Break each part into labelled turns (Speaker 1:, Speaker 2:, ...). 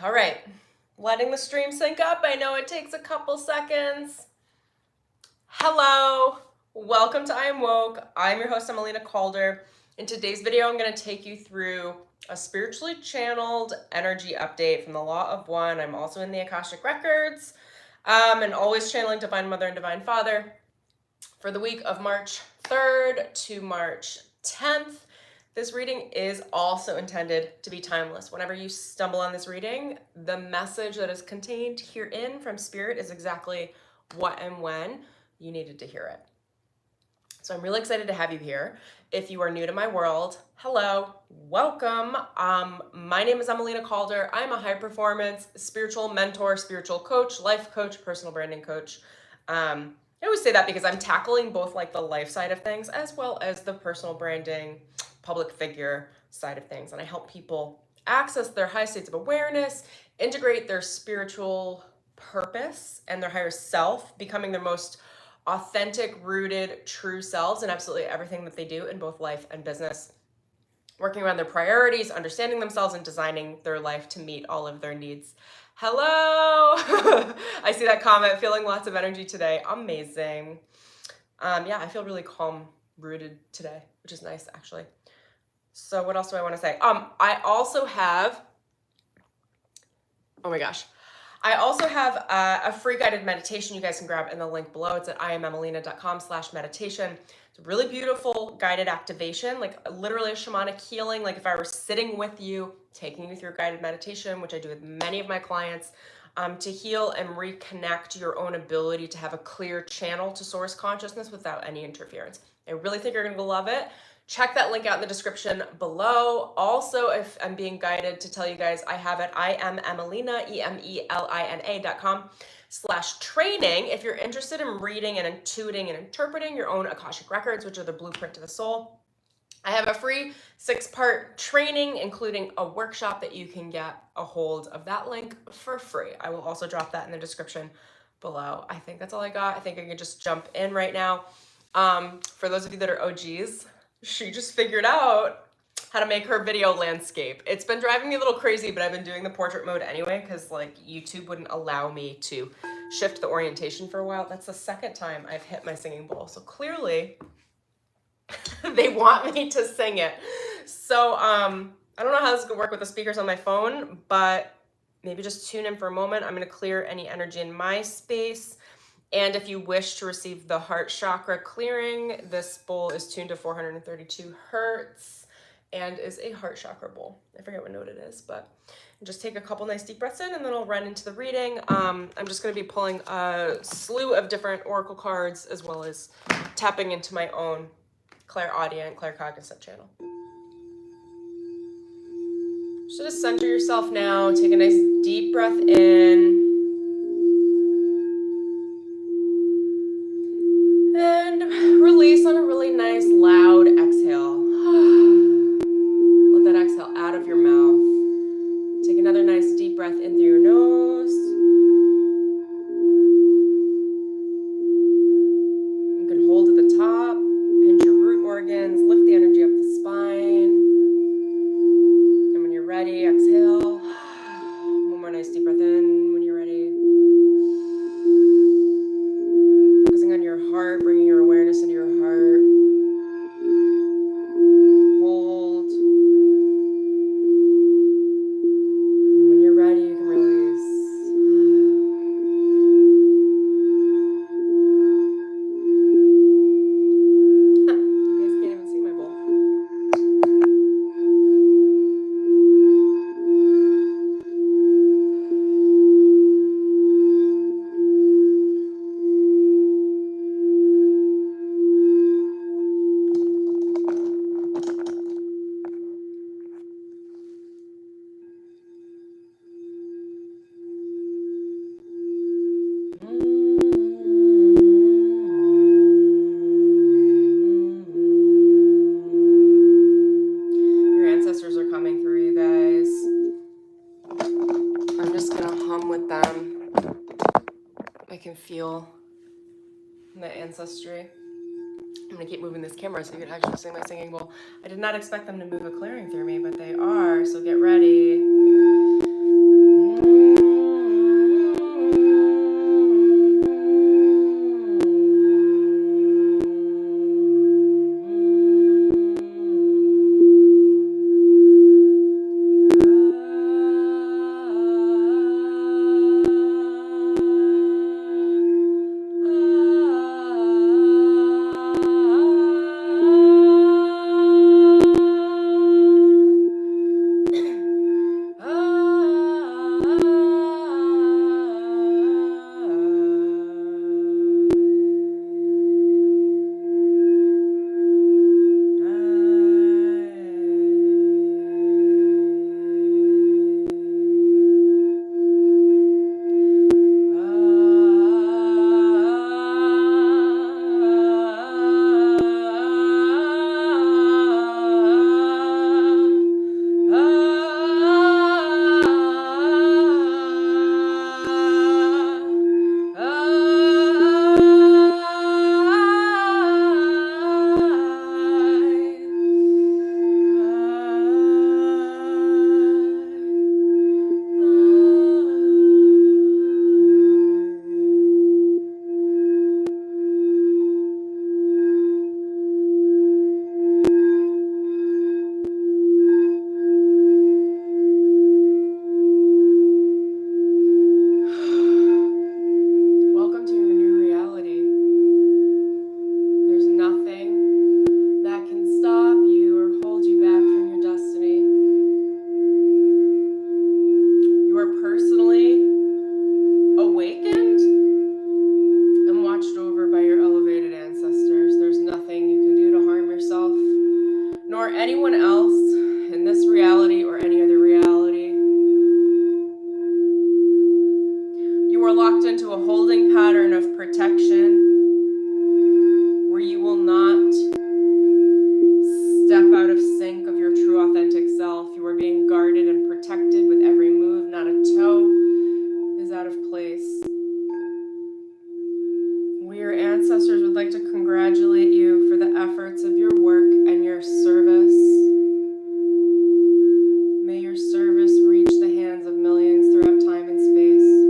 Speaker 1: All right, letting the stream sync up. I know it takes a couple seconds. Hello, welcome to I Am Woke. I'm your host, Emelina Calder. In today's video, I'm going to take you through a spiritually channeled energy update from the Law of One. I'm also in the Akashic Records and always channeling Divine Mother and Divine Father for the week of March 3rd to March 10th. This reading is also intended to be timeless. Whenever you stumble on this reading, the message that is contained herein from Spirit is exactly what and when you needed to hear it. So I'm really excited to have you here. If you are new to my world, hello, welcome. My name is Emelina Calder. I'm a high performance spiritual mentor, spiritual coach, life coach, personal branding coach. I always say that because I'm tackling both like the life side of things as well as the personal branding, public figure side of things. And I help people access their high states of awareness, integrate their spiritual purpose and their higher self, becoming their most authentic, rooted, true selves in absolutely everything that they do in both life and business. Working around their priorities, understanding themselves, and designing their life to meet all of their needs. Hello! I see that comment, feeling lots of energy today. Amazing. Yeah, I feel really calm, rooted today, which is nice, actually. So what else do I want to say? I also have, oh my gosh. I also have a free guided meditation you guys can grab in the link below. It's at iamemelina.com/meditation. It's a really beautiful guided activation, like literally a shamanic healing. Like if I were sitting with you, taking you through guided meditation, which I do with many of my clients, to heal and reconnect your own ability to have a clear channel to source consciousness without any interference. I really think you're going to love it. Check that link out in the description below. Also, if I'm being guided to tell you guys, I have it, iamemelina, EMELINA.com/training. If you're interested in reading and intuiting and interpreting your own Akashic records, which are the blueprint to the soul, I have a free 6-part training, including a workshop that you can get a hold of that link for free. I will also drop that in the description below. I think that's all I got. I think I can just jump in right now. For those of you that are OGs, she just figured out how to make her video landscape. It's been driving me a little crazy, but I've been doing the portrait mode anyway because like YouTube wouldn't allow me to shift the orientation for a while. That's the second time I've hit my singing bowl. So clearly they want me to sing it. So I don't know how this is gonna work with the speakers on my phone, but maybe just tune in for a moment. I'm gonna clear any energy in my space. And if you wish to receive the heart chakra clearing, this bowl is tuned to 432 hertz and is a heart chakra bowl. I forget what note it is, but just take a couple nice deep breaths in and then I'll run into the reading. I'm just going to be pulling a slew of different oracle cards as well as tapping into my own clairaudient, claircognizant channel. So just center yourself now. Take a nice deep breath in. And release on a really nice loud exhale. Let that exhale out of your mouth. Take another nice deep breath in through your nose. You can hold at the top, pinch your root organs, lift the energy up the spine. And when you're ready, exhale. One more nice deep breath in when you're ready. Focusing on your heart, bringing your awareness into your heart. Hold. And when you're ready, you can release. You guys can't even see my bowl. Your ancestors are coming through, you guys. I'm just gonna hum with them. I can feel the ancestry. I'm gonna keep moving this camera so you can actually see my singing bowl. I did not expect them to move a clearing through me, but they are, so get ready. are locked into a holding pattern of protection where you will not step out of sync of your true authentic self. You are being guarded and protected with every move. Not a toe is out of place. We, your ancestors, would like to congratulate you for the efforts of your work and your service. May your service reach the hands of millions throughout time and space.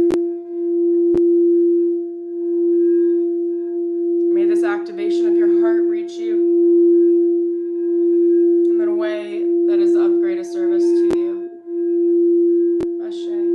Speaker 1: May this activation of your heart reach you in a way that is of greatest service to you. Ashe.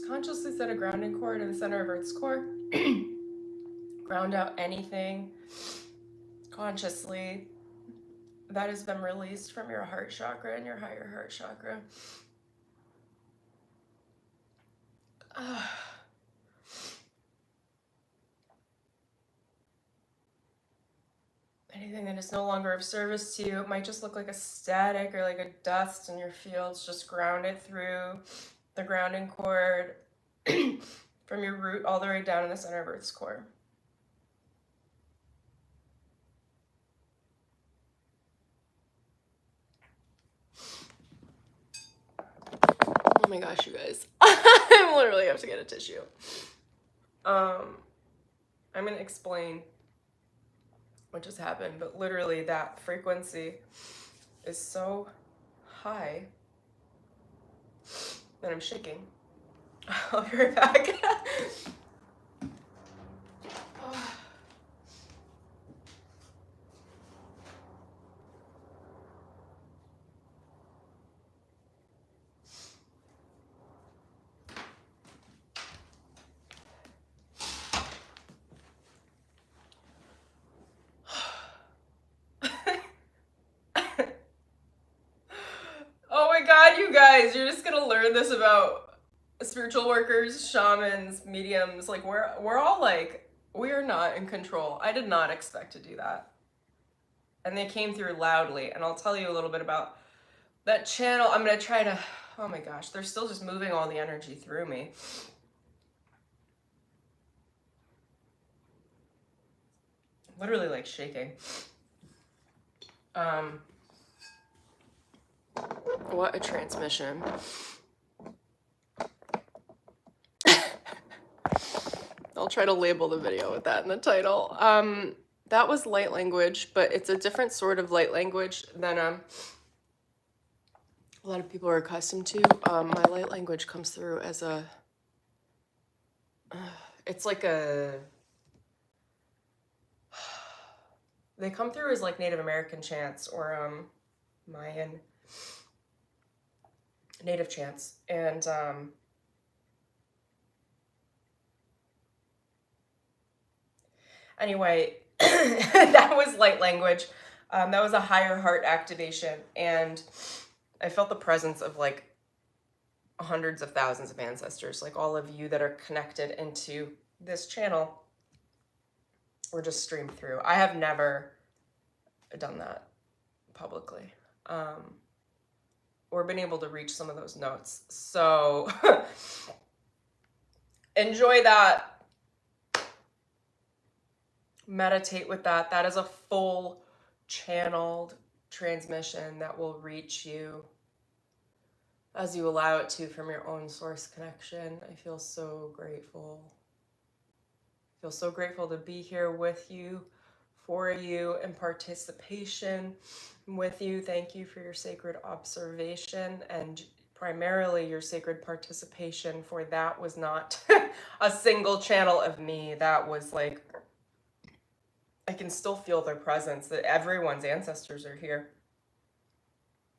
Speaker 1: consciously set a grounding cord in the center of Earth's core. Ground out anything consciously that has been released from your heart chakra and your higher heart chakra. Anything that is no longer of service to you. It might just look like a static or like a dust in your fields. Just ground it through the grounding cord from your root all the way down in the center of Earth's core. Oh my gosh, you guys. I literally have to get a tissue. I'm going to explain what just happened, but literally that frequency is so high that I'm shaking. I'll be right back. Oh my God, you guys, you're just gonna learn this about spiritual workers, shamans, mediums. Like we're all like, we are not in control. I did not expect to do that. And they came through loudly. And I'll tell you a little bit about that channel. I'm gonna try to, oh my gosh, they're still just moving all the energy through me. Literally like shaking. What a transmission. I'll try to label the video with that in the title. That was light language, but it's a different sort of light language than a lot of people are accustomed to. My light language comes through as a, it's like a, they come through as like Native American chants or Mayan native chants. And anyway, that was light language. That was a higher heart activation. And I felt the presence of like hundreds of thousands of ancestors, like all of you that are connected into this channel were just streamed through. I have never done that publicly. Or been able to reach some of those notes. So enjoy that. Meditate with that. That is a full channeled transmission that will reach you as you allow it to from your own source connection. I feel so grateful. I feel so grateful to be here with you, for you, and participation with you. Thank you for your sacred observation and primarily your sacred participation, for that was not a single channel of me. That was like, I can still feel their presence, that everyone's ancestors are here.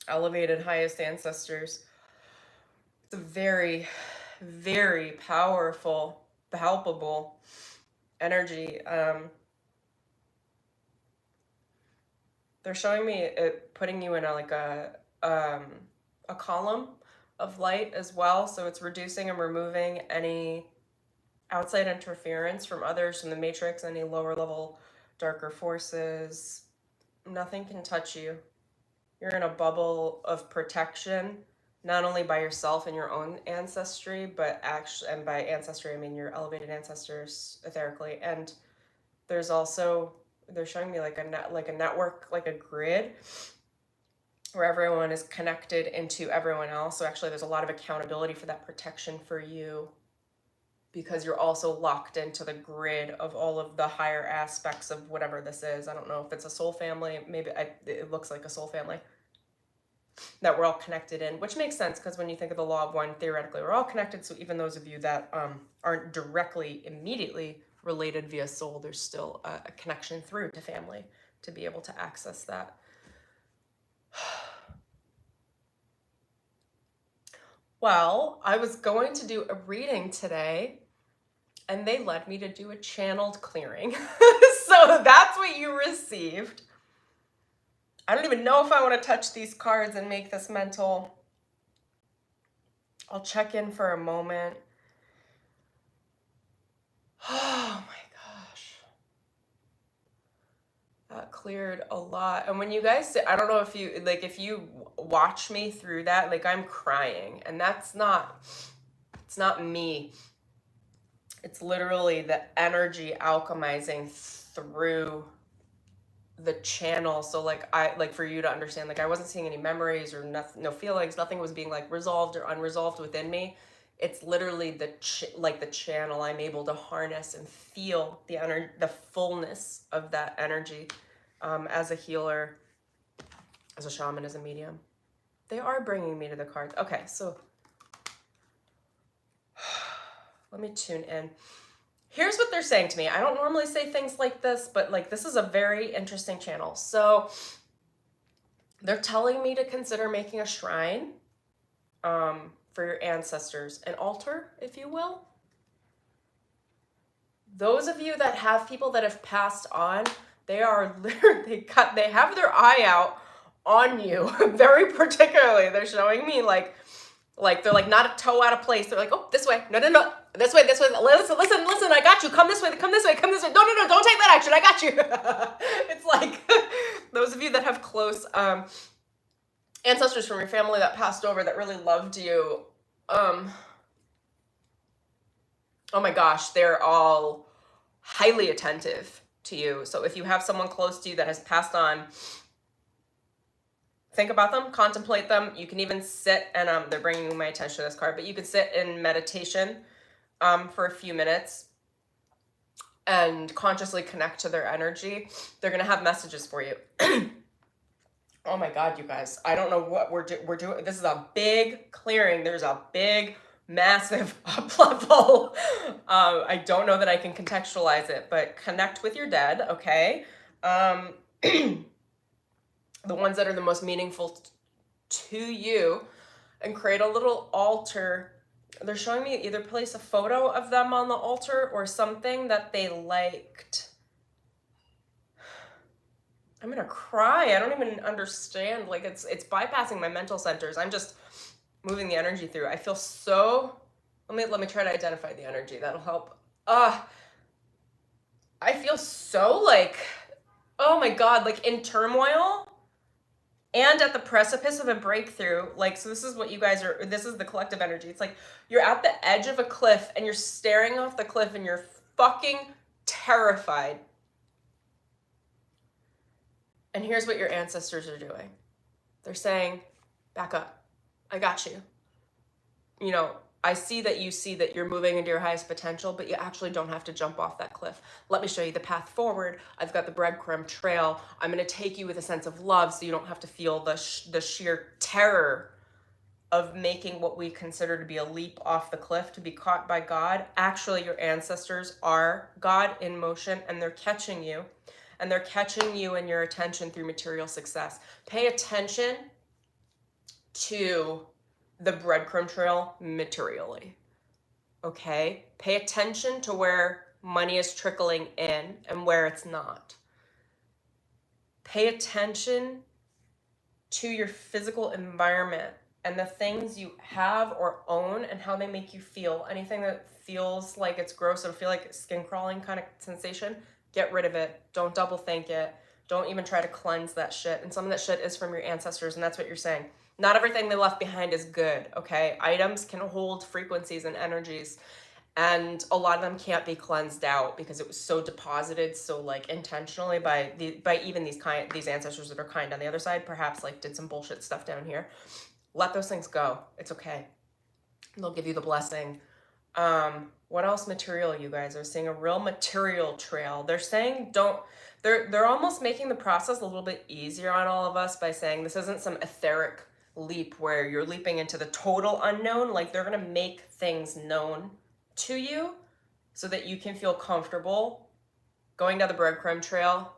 Speaker 1: Elevated highest ancestors. It's a very, very powerful, palpable energy. They're showing me it putting you in a column of light as well. So it's reducing and removing any outside interference from others, from the matrix, any lower level darker forces. Nothing can touch you. You're in a bubble of protection, not only by yourself and your own ancestry, but actually, and by ancestry, I mean your elevated ancestors etherically. And there's also, they're showing me like a network, like a grid where everyone is connected into everyone else. So actually there's a lot of accountability for that protection for you, because you're also locked into the grid of all of the higher aspects of whatever this is. I don't know if it's a soul family. Maybe it looks like a soul family that we're all connected in, which makes sense because when you think of the law of one, theoretically, we're all connected. So even those of you that aren't directly, immediately related via soul, there's still a connection through to family to be able to access that. Well, I was going to do a reading today and they led me to do a channeled clearing. So that's what you received. I don't even know if I want to touch these cards and make this mental. I'll check in for a moment. Oh my gosh. That cleared a lot. And when you guys, I don't know if you, like, if you watch me through that, like, I'm crying. And that's not, it's not me. It's literally the energy alchemizing through the channel. So like for you to understand, like I wasn't seeing any memories or nothing, no feelings, nothing was being like resolved or unresolved within me. It's literally the channel. I'm able to harness and feel the energy, the fullness of that energy, as a healer, as a shaman, as a medium. They are bringing me to the cards. Okay, so let me tune in. Here's what they're saying to me. I don't normally say things like this, but like this is a very interesting channel. So they're telling me to consider making a shrine for your ancestors, an altar, if you will. Those of you that have people that have passed on, they are literally they have their eye out on you very particularly. They're showing me like they're like not a toe out of place. They're like, oh, this way. No. This way. Listen, I got you. Come this way. No, don't take that action. I got you. It's like those of you that have close ancestors from your family that passed over that really loved you. Oh my gosh, they're all highly attentive to you. So if you have someone close to you that has passed on, think about them, contemplate them. You can even sit and they're bringing my attention to this card, but you could sit in meditation for a few minutes and consciously connect to their energy. They're going to have messages for you. Oh my God, you guys, I don't know what we're doing. This is a big clearing. There's a big, massive up level. I don't know that I can contextualize it, but connect with your dead, okay? The ones that are the most meaningful to you, and create a little altar. They're showing me either place a photo of them on the altar or something that they liked. I'm gonna cry. I don't even understand. Like it's bypassing my mental centers. I'm just moving the energy through. I feel so, let me try to identify the energy. That'll help. I feel so like, oh my God, like in turmoil and at the precipice of a breakthrough. Like, so this is what you guys are, this is the collective energy. It's like you're at the edge of a cliff and you're staring off the cliff and you're fucking terrified. And here's what your ancestors are doing. They're saying, back up. I got you. You know, I see that you're moving into your highest potential, but you actually don't have to jump off that cliff. Let me show you the path forward. I've got the breadcrumb trail. I'm going to take you with a sense of love so you don't have to feel the sheer terror of making what we consider to be a leap off the cliff to be caught by God. Actually, your ancestors are God in motion, and they're catching you. And they're catching you and your attention through material success. Pay attention to the breadcrumb trail materially, okay? Pay attention to where money is trickling in and where it's not. Pay attention to your physical environment and the things you have or own and how they make you feel. Anything that feels like it's gross or feel like skin crawling kind of sensation, get rid of it. Don't double think it. Don't even try to cleanse that shit. And some of that shit is from your ancestors, and that's what you're saying. Not everything they left behind is good, okay? Items can hold frequencies and energies, and a lot of them can't be cleansed out because it was so deposited so like intentionally by even these ancestors that are kind on the other side, perhaps like did some bullshit stuff down here. Let those things go. It's okay. They'll give you the blessing. What else material, you guys? Are seeing a real material trail. They're saying they're almost making the process a little bit easier on all of us by saying this isn't some etheric leap where you're leaping into the total unknown. Like they're going to make things known to you so that you can feel comfortable going down the breadcrumb trail.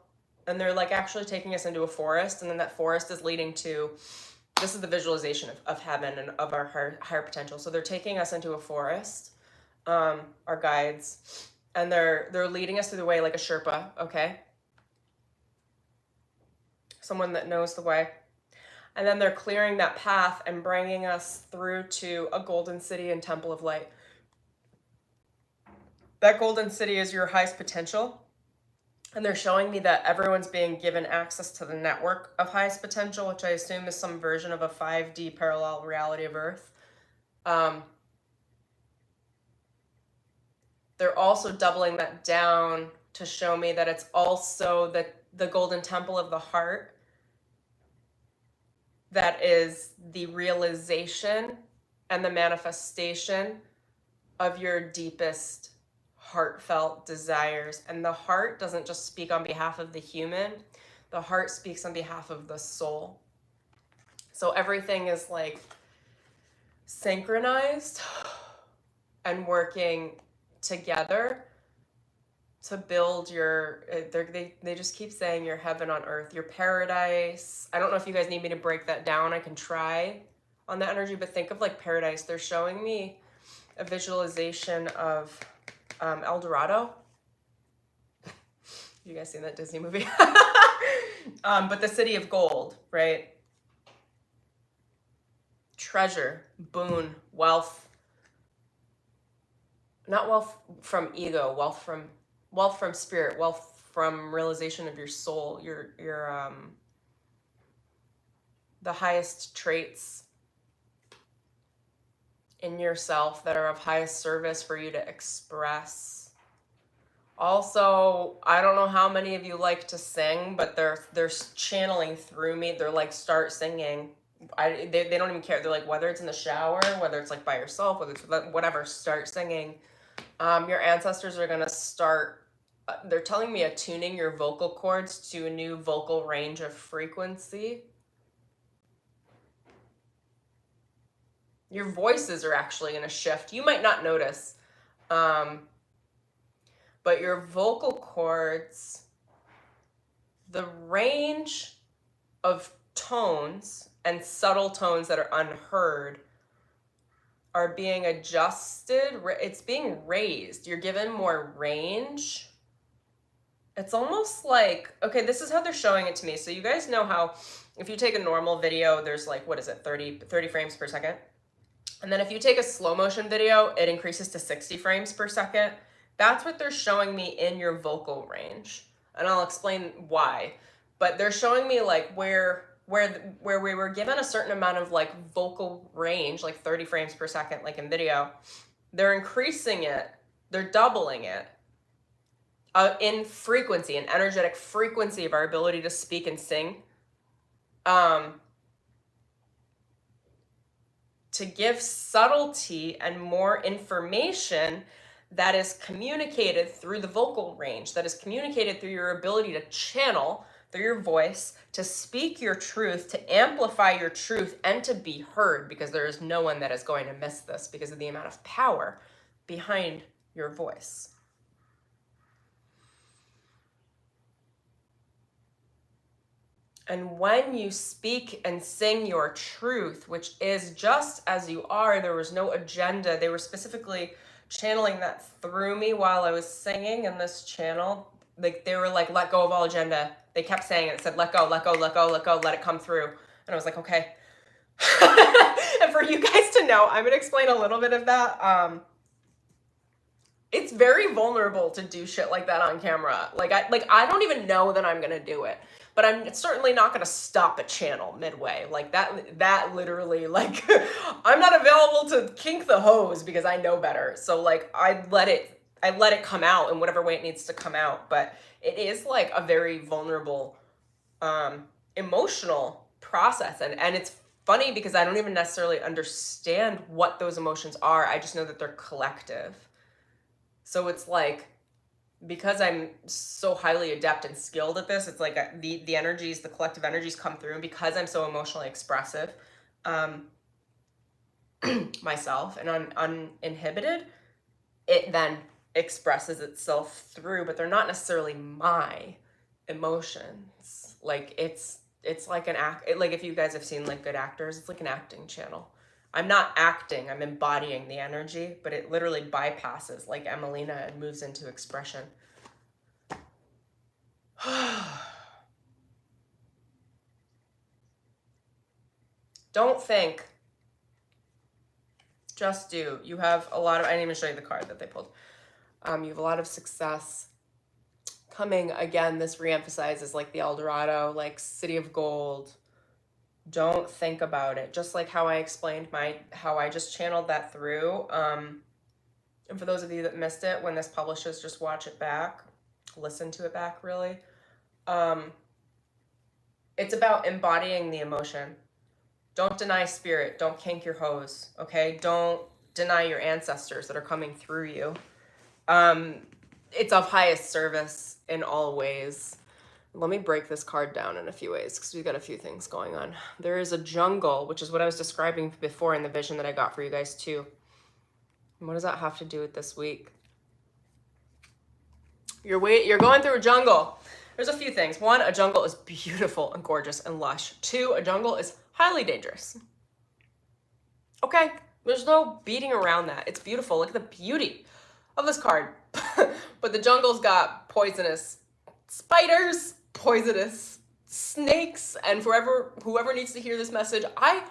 Speaker 1: And they're like actually taking us into a forest, and then that forest is leading to this is the visualization of heaven and of our higher potential. So they're taking us into a forest, our guides, and they're leading us through the way like a Sherpa, okay? Someone that knows the way. And then they're clearing that path and bringing us through to a golden city and temple of light. That golden city is your highest potential. And they're showing me that everyone's being given access to the network of highest potential, which I assume is some version of a 5D parallel reality of Earth. They're also doubling that down to show me that it's also the golden temple of the heart that is the realization and the manifestation of your deepest heartfelt desires. And the heart doesn't just speak on behalf of the human, the heart speaks on behalf of the soul. So everything is like synchronized and working together to build your, they just keep saying your heaven on earth, your paradise. I don't know if you guys need me to break that down. I can try on the energy, but think of like paradise. They're showing me a visualization of El Dorado. You guys seen that Disney movie? But the city of gold, right? Treasure, boon, wealth. Not wealth from ego, wealth from spirit, wealth from realization of your soul, your the highest traits in yourself that are of highest service for you to express. Also, I don't know how many of you like to sing, but they're channeling through me. They're like, start singing. They don't even care. They're like, whether it's in the shower, whether it's like by yourself, whether it's whatever, start singing. Your ancestors are gonna start, they're telling me attuning your vocal cords to a new vocal range of frequency. Your voices are actually gonna shift. You might not notice, but your vocal cords, the range of tones and subtle tones that are unheard are being adjusted. It's being raised. You're given more range. It's almost like, okay, this is how they're showing it to me. So you guys know how if you take a normal video, there's like, what is it, 30 frames per second? And then if you take a slow motion video, it increases to 60 frames per second. That's what they're showing me in your vocal range. And I'll explain why. But they're showing me like where we were given a certain amount of like vocal range, like 30 frames per second, like in video, they're increasing it, they're doubling it in frequency, an energetic frequency of our ability to speak and sing, to give subtlety and more information that is communicated through the vocal range, that is communicated through your ability to channel through your voice, to speak your truth, to amplify your truth, and to be heard, because there is no one that is going to miss this because of the amount of power behind your voice. And when you speak and sing your truth, which is just as you are, there was no agenda. They were specifically channeling that through me while I was singing in this channel. Like they were like, let go of all agenda. They kept saying it. It said, let go, let go, let go, let go, let it come through. And I was like, okay. And for you guys to know, I'm going to explain a little bit of that. It's very vulnerable to do shit like that on camera. Like I don't even know that I'm going to do it. But I'm certainly not going to stop a channel midway. Like that literally, like, I'm not available to kink the hose because I know better. So like, I let it come out in whatever way it needs to come out. But it is like a very vulnerable, emotional process. And it's funny because I don't even necessarily understand what those emotions are. I just know that they're collective. So it's like, because I'm so highly adept and skilled at this, it's like the energies, the collective energies come through. And because I'm so emotionally expressive myself and uninhibited, it then expresses itself through, but they're not necessarily my emotions. Like it's it's like an act, like if you guys have seen like good actors, it's like an acting channel. I'm not acting, I'm embodying the energy, but it literally bypasses like Emelina and moves into expression. Don't think, just do. You have a lot of, I didn't even show you the card that they pulled. You have a lot of success coming. Again, this reemphasizes like the El Dorado, like City of Gold. Don't think about it. Just like how I explained how I just channeled that through. And for those of you that missed it, when this publishes, just watch it back, listen to it back really. It's about embodying the emotion. Don't deny spirit. Don't kink your hose, okay? Don't deny your ancestors that are coming through you. It's of highest service in all ways. Let me break this card down in a few ways because we've got a few things going on. There is a jungle, which is what I was describing before in the vision that I got for you guys too. And what does that have to do with this week? You're going through a jungle. There's a few things. One, a jungle is beautiful and gorgeous and lush. Two, a jungle is highly dangerous. Okay, there's no beating around that. It's beautiful. Look at the beauty of this card. But the jungle's got poisonous spiders, poisonous snakes, and whoever needs to hear this message, I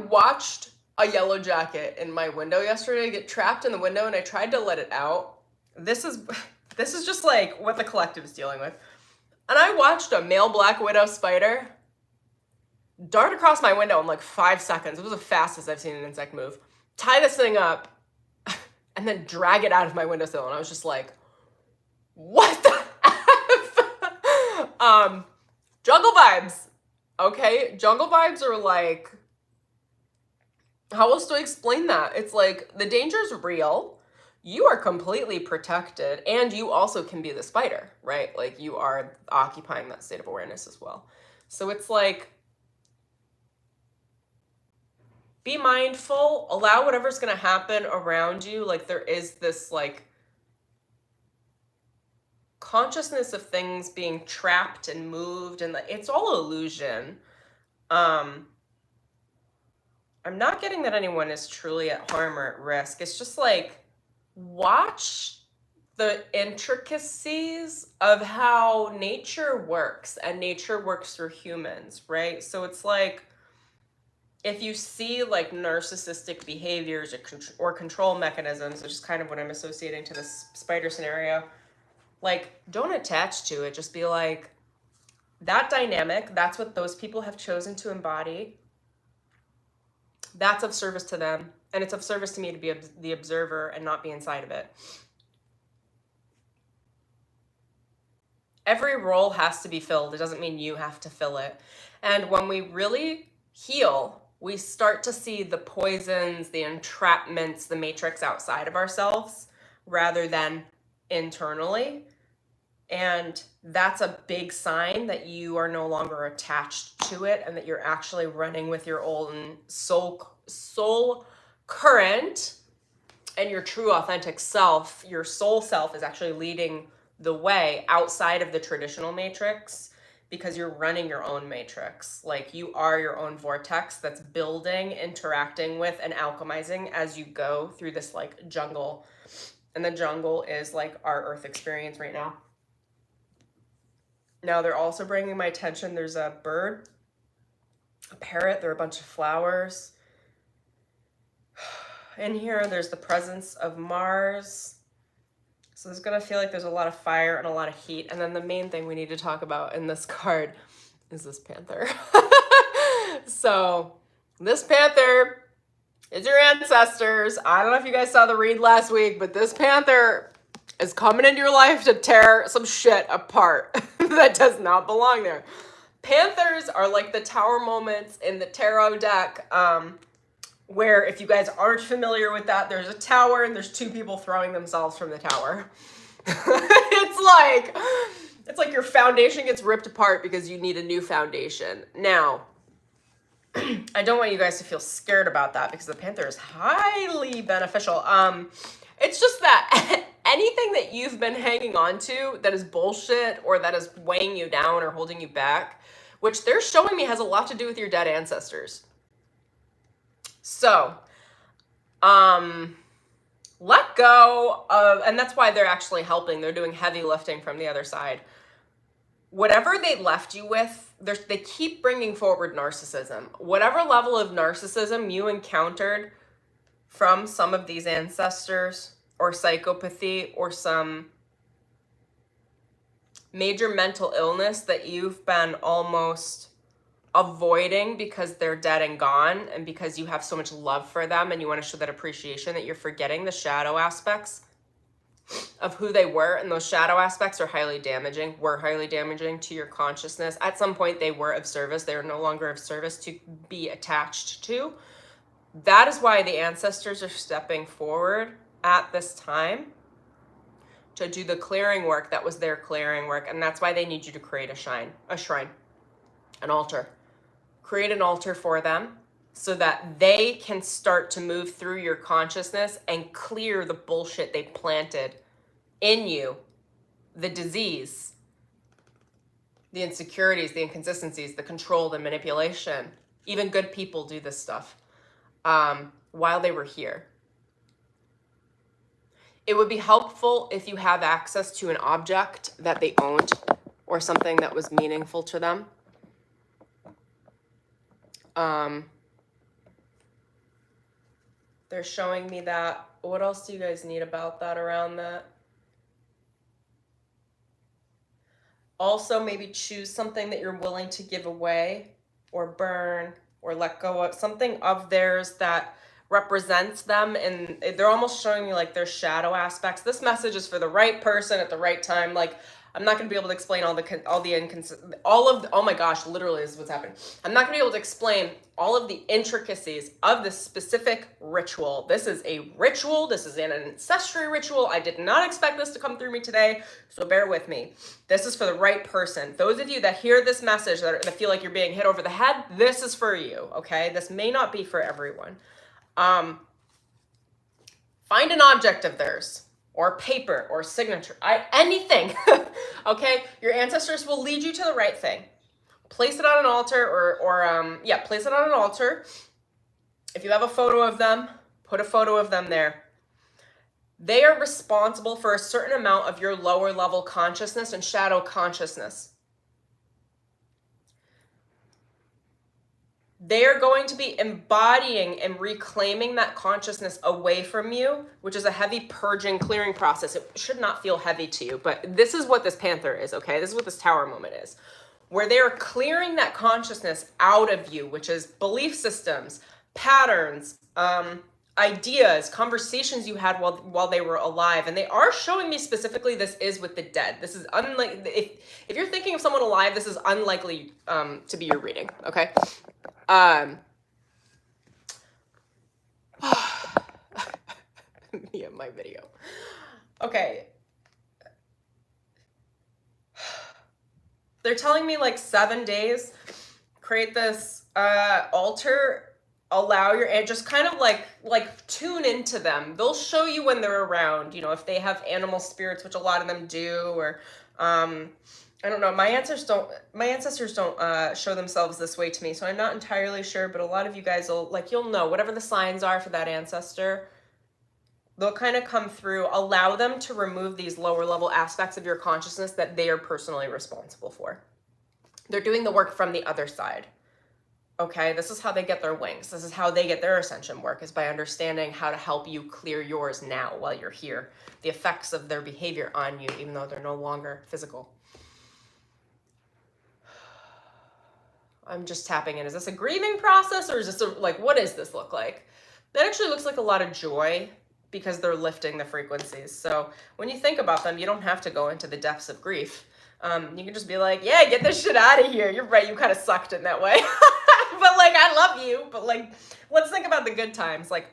Speaker 1: watched a yellow jacket in my window yesterday get trapped in the window, and I tried to let it out. This is just like what the collective is dealing with. And I watched a male black widow spider dart across my window in like 5 seconds. It was the fastest I've seen an insect move. Tie this thing up and then drag it out of my windowsill. And I was just like, what the F? Jungle vibes. Okay, jungle vibes are like, how else do I explain that? It's like the danger's real. You are completely protected, and you also can be the spider, right? Like you are occupying that state of awareness as well. So it's like, be mindful, allow whatever's going to happen around you. Like there is this like consciousness of things being trapped and moved, and it's all illusion. I'm not getting that anyone is truly at harm or at risk. It's just like, watch the intricacies of how nature works, and nature works through humans, right? So it's like, if you see like narcissistic behaviors or control mechanisms, which is kind of what I'm associating to this spider scenario, like don't attach to it. Just be like, that dynamic, that's what those people have chosen to embody. That's of service to them. And it's of service to me to be the observer and not be inside of it. Every role has to be filled. It doesn't mean you have to fill it. And when we really heal, we start to see the poisons, the entrapments, the matrix outside of ourselves rather than internally. And that's a big sign that you are no longer attached to it and that you're actually running with your own soul current and your true authentic self. Your soul self is actually leading the way outside of the traditional matrix, because you're running your own matrix. Like you are your own vortex that's building, interacting with, and alchemizing as you go through this like jungle. And the jungle is like our earth experience right now. Now they're also bringing my attention, there's a bird, a parrot, there are a bunch of flowers. In here, there's the presence of Mars. So there's gonna feel like there's a lot of fire and a lot of heat. And then the main thing we need to talk about in this card is this panther. So this panther is your ancestors. I don't know if you guys saw the read last week, but this panther is coming into your life to tear some shit apart that does not belong there. Panthers are like the tower moments in the tarot deck, where if you guys aren't familiar with that, there's a tower and there's two people throwing themselves from the tower. It's like your foundation gets ripped apart because you need a new foundation. Now, I don't want you guys to feel scared about that because the panther is highly beneficial. It's just that anything that you've been hanging on to that is bullshit or that is weighing you down or holding you back, which they're showing me has a lot to do with your dead ancestors. So, let go of, and that's why they're actually helping. They're doing heavy lifting from the other side. Whatever they left you with, they keep bringing forward narcissism. Whatever level of narcissism you encountered from some of these ancestors, or psychopathy, or some major mental illness that you've been almost avoiding because they're dead and gone, and because you have so much love for them and you want to show that appreciation, that you're forgetting the shadow aspects of who they were. And those shadow aspects are highly damaging, were highly damaging to your consciousness. At some point they were of service. They are no longer of service to be attached to. That is why the ancestors are stepping forward at this time to do the clearing work that was their clearing work. And that's why they need you to create a shrine, an altar. Create an altar for them so that they can start to move through your consciousness and clear the bullshit they planted in you, the disease, the insecurities, the inconsistencies, the control, the manipulation. Even good people do this stuff while they were here. It would be helpful if you have access to an object that they owned or something that was meaningful to them. They're showing me that. What else do you guys need about that, around that? Also, maybe choose something that you're willing to give away or burn or let go of, something of theirs that represents them. And they're almost showing me like their shadow aspects. This message is for the right person at the right time. Like, I'm not going to be able to explain oh my gosh, literally is what's happening. I'm not going to be able to explain all of the intricacies of this specific ritual. This is a ritual. This is an ancestral ritual. I did not expect this to come through me today, so bear with me. This is for the right person. Those of you that hear this message that feel like you're being hit over the head, this is for you, okay? This may not be for everyone. Find an object of theirs, or paper, or signature, anything, okay? Your ancestors will lead you to the right thing. Place it on an altar, place it on an altar. If you have a photo of them, put a photo of them there. They are responsible for a certain amount of your lower level consciousness and shadow consciousness. They are going to be embodying and reclaiming that consciousness away from you, which is a heavy purging, clearing process. It should not feel heavy to you, but this is what this panther is, okay? This is what this tower moment is, where they are clearing that consciousness out of you, which is belief systems, patterns, ideas, conversations you had while they were alive. And they are showing me specifically this is with the dead. This is unlike, if you're thinking of someone alive, this is unlikely to be your reading, okay? Me and my video. Okay. They're telling me like 7 days, create this altar, allow your, and just kind of like tune into them. They'll show you when they're around, you know, if they have animal spirits, which a lot of them do, or I don't know. My ancestors don't show themselves this way to me, so I'm not entirely sure, but a lot of you guys will, like, you'll know whatever the signs are for that ancestor. They'll kind of come through. Allow them to remove these lower level aspects of your consciousness that they are personally responsible for. They're doing the work from the other side. Okay, this is how they get their wings. This is how they get their ascension work, is by understanding how to help you clear yours now while you're here. The effects of their behavior on you, even though they're no longer physical. I'm just tapping in. Is this a grieving process, or is this what does this look like? That actually looks like a lot of joy, because they're lifting the frequencies. So when you think about them, you don't have to go into the depths of grief. You can just be like, yeah, get this shit out of here. You're right. You kind of sucked in that way. But like, I love you. But like, let's think about the good times. Like,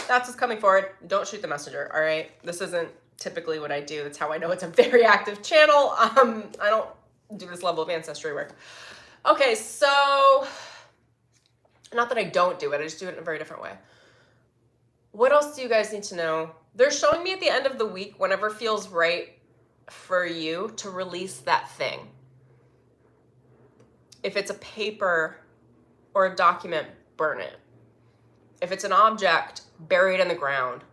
Speaker 1: that's what's coming forward. Don't shoot the messenger. All right. This isn't typically what I do. That's how I know it's a very active channel. I don't do this level of ancestry work. Okay. So not that I don't do it. I just do it in a very different way. What else do you guys need to know? They're showing me at the end of the week, whenever feels right for you, to release that thing. If it's a paper or a document, burn it. If it's an object, bury it in the ground.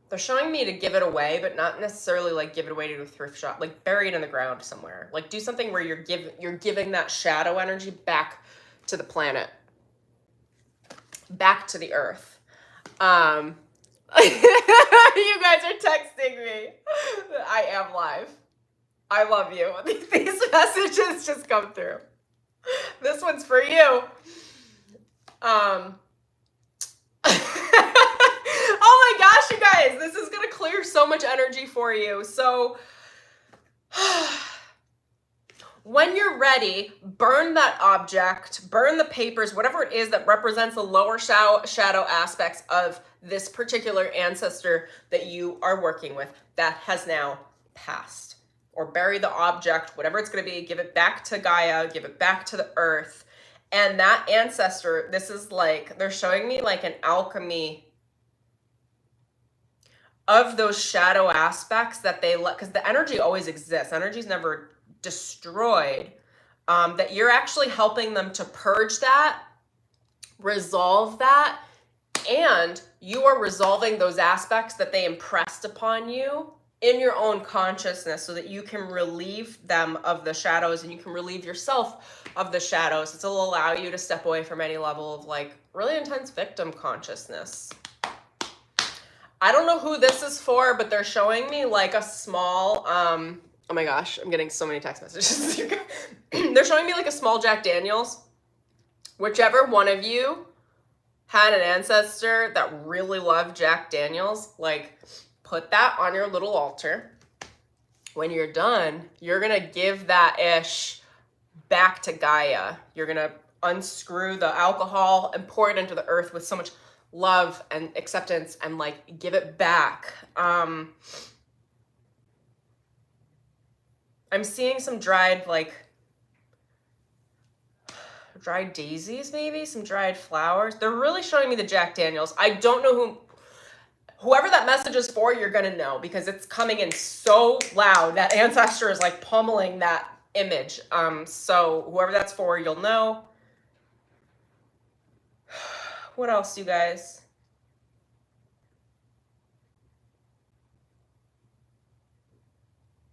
Speaker 1: They're showing me to give it away, but not necessarily like give it away to a thrift shop. Like bury it in the ground somewhere. Like do something where you're giving that shadow energy back to the planet, back to the earth. You guys are texting me. I am live. I love you. These messages just come through. This one's for you. Oh my gosh, you guys, this is gonna clear so much energy for you. So when you're ready, burn that object, burn the papers, whatever it is that represents the lower shadow aspects of this particular ancestor that you are working with that has now passed. Or bury the object, whatever it's going to be, give it back to Gaia, give it back to the earth. And that ancestor, this is like, they're showing me like an alchemy of those shadow aspects that they let, because the energy always exists. Energy is never destroyed. That you're actually helping them to purge that, resolve that, and you are resolving those aspects that they impressed upon you in your own consciousness so that you can relieve them of the shadows and you can relieve yourself of the shadows. It'll allow you to step away from any level of like really intense victim consciousness. I don't know who this is for, but they're showing me like a small, oh my gosh, I'm getting so many text messages. They're showing me like a small Jack Daniels. Whichever one of you had an ancestor that really loved Jack Daniels, like put that on your little altar. When you're done, you're gonna give that ish back to Gaia. You're gonna unscrew the alcohol and pour it into the earth with so much love and acceptance and like give it back. I'm seeing some dried daisies, maybe some dried flowers. They're really showing me the Jack Daniels. I don't know whoever that message is for, you're gonna know because it's coming in so loud. That ancestor is like pummeling that image. So whoever that's for, you'll know. What else, you guys?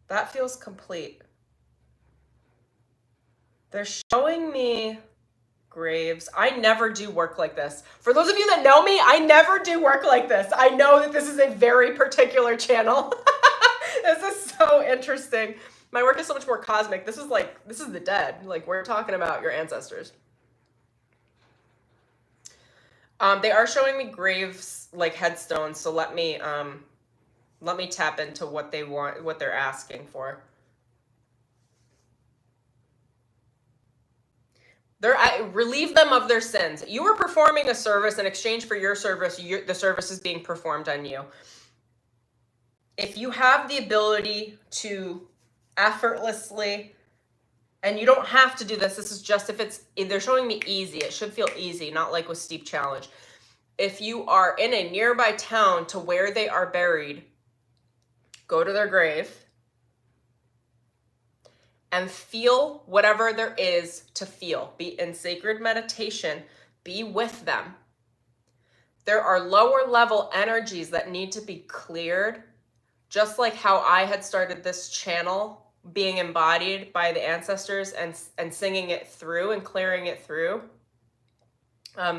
Speaker 1: That feels complete. They're showing me graves. I never do work like this. For those of you that know me, I never do work like this. I know that this is a very particular channel. This is so interesting. My work is so much more cosmic. This is the dead. Like we're talking about your ancestors. They are showing me graves, like headstones. So let me tap into what they want, what they're asking for. Relieve them of their sins. You are performing a service. In exchange for your service, the service is being performed on you. If you have the ability to effortlessly, and you don't have to do this, this is just if they're showing me easy. It should feel easy, not like with steep challenge. If you are in a nearby town to where they are buried, go to their grave and feel whatever there is to feel. Be in sacred meditation, be with them. There are lower level energies that need to be cleared, just like how I had started this channel being embodied by the ancestors and singing it through and clearing it through.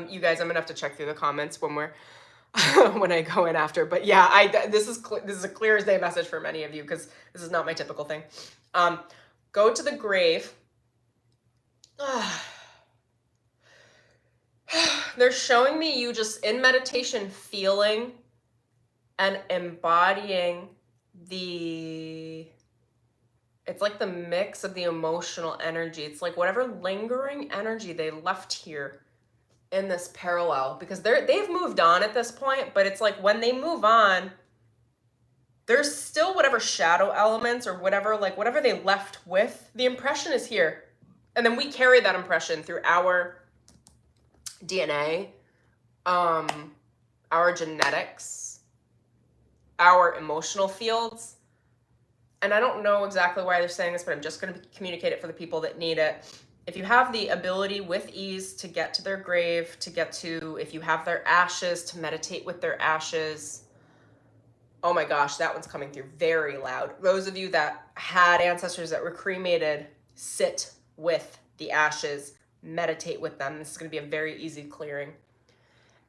Speaker 1: You guys, I'm gonna have to check through the comments when when I go in after. But yeah, this is a clear as day message for many of you because this is not my typical thing. Go to the grave. They're showing me you just in meditation feeling and embodying it's like the mix of the emotional energy. It's like whatever lingering energy they left here in this parallel, because they've moved on at this point, but it's like when they move on, there's still whatever shadow elements or whatever they left with. The impression is here. And then we carry that impression through our DNA, our genetics, our emotional fields. and I don't know exactly why they're saying this, but I'm just going to communicate it for the people that need it. If you have the ability with ease to get to their grave, if you have their ashes, to meditate with their ashes. Oh my gosh, that one's coming through very loud. Those of you that had ancestors that were cremated, sit with the ashes, meditate with them. This is going to be a very easy clearing.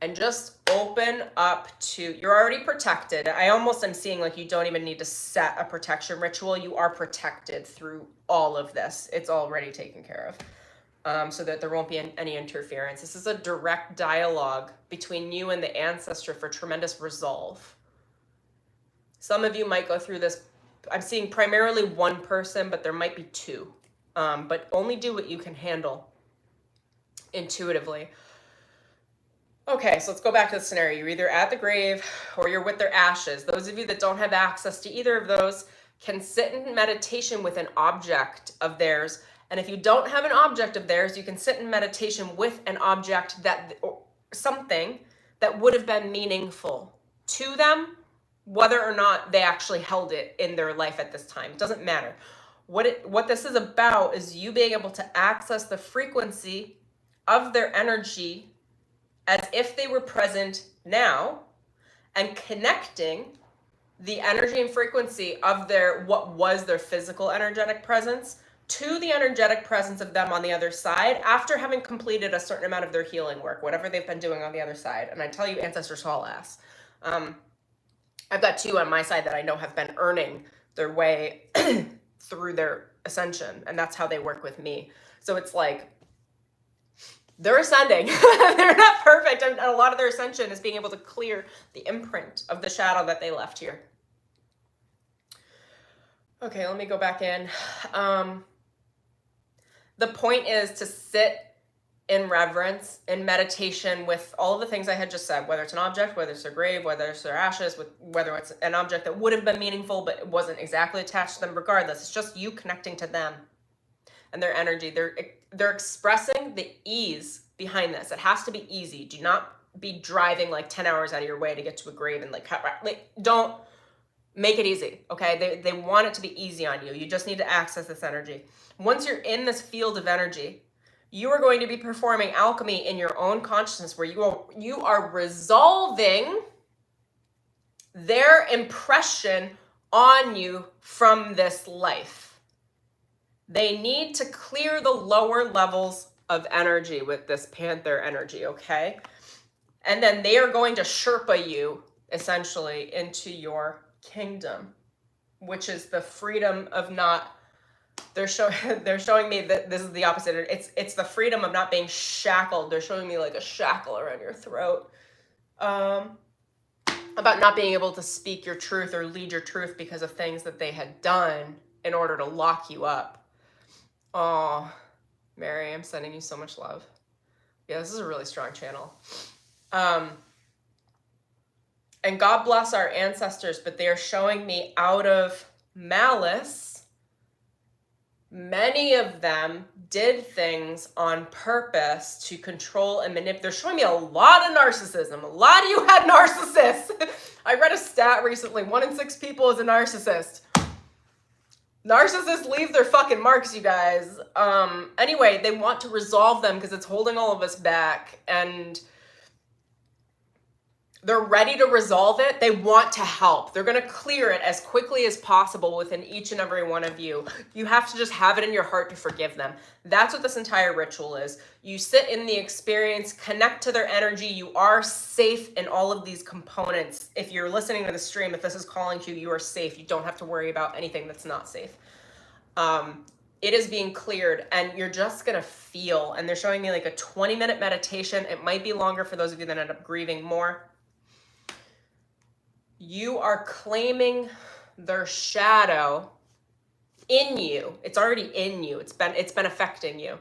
Speaker 1: And just open up to, you're already protected. I almost am seeing like you don't even need to set a protection ritual. You are protected through all of this. It's already taken care of, so that there won't be any interference. This is a direct dialogue between you and the ancestor for tremendous resolve. Some of you might go through this. I'm seeing primarily one person, but there might be two. But only do what you can handle intuitively. Okay, so let's go back to the scenario. You're either at the grave or you're with their ashes. Those of you that don't have access to either of those can sit in meditation with an object of theirs. And if you don't have an object of theirs, you can sit in meditation with an object or something that would have been meaningful to them, whether or not they actually held it in their life at this time. It doesn't matter. What this is about is you being able to access the frequency of their energy as if they were present now, and connecting the energy and frequency of what was their physical energetic presence to the energetic presence of them on the other side after having completed a certain amount of their healing work, whatever they've been doing on the other side. And I tell you, ancestors haul ass. I've got two on my side that I know have been earning their way through their ascension, and that's how they work with me. So it's like, they're ascending. They're not perfect. And a lot of their ascension is being able to clear the imprint of the shadow that they left here. Okay, let me go back in. The point is to sit in reverence, in meditation with all of the things I had just said, whether it's an object, whether it's their grave, whether it's their ashes, whether it's an object that would have been meaningful, but it wasn't exactly attached to them. Regardless, it's just you connecting to them and their energy. They're expressing the ease behind this. It has to be easy. Do not be driving like 10 hours out of your way to get to a grave and like don't make it easy. Okay. They want it to be easy on you. You just need to access this energy. Once you're in this field of energy, you are going to be performing alchemy in your own consciousness, where you are resolving their impression on you from this life. They need to clear the lower levels of energy with this panther energy, okay? And then they are going to Sherpa you, essentially, into your kingdom, which is the freedom of not... They're showing me that this is the opposite. It's the freedom of not being shackled. They're showing me like a shackle around your throat. About not being able to speak your truth or lead your truth because of things that they had done in order to lock you up. Oh, Mary, I'm sending you so much love. Yeah, this is a really strong channel. And God bless our ancestors, but they are showing me out of malice. Many of them did things on purpose to control and manipulate. They're showing me a lot of narcissism. A lot of you had narcissists. I read a stat recently. 1 in 6 people is a narcissist. Narcissists leave their fucking marks, you guys. Anyway, they want to resolve them because it's holding all of us back. And they're ready to resolve it. They want to help. They're going to clear it as quickly as possible within each and every one of you. You have to just have it in your heart to forgive them. That's what this entire ritual is. You sit in the experience, connect to their energy. You are safe in all of these components. If you're listening to the stream, if this is calling to you, you are safe. You don't have to worry about anything that's not safe. It is being cleared, and you're just going to feel. And they're showing me like a 20-minute meditation. It might be longer for those of you that end up grieving more. You are claiming their shadow in you. It's already in you. It's been affecting you.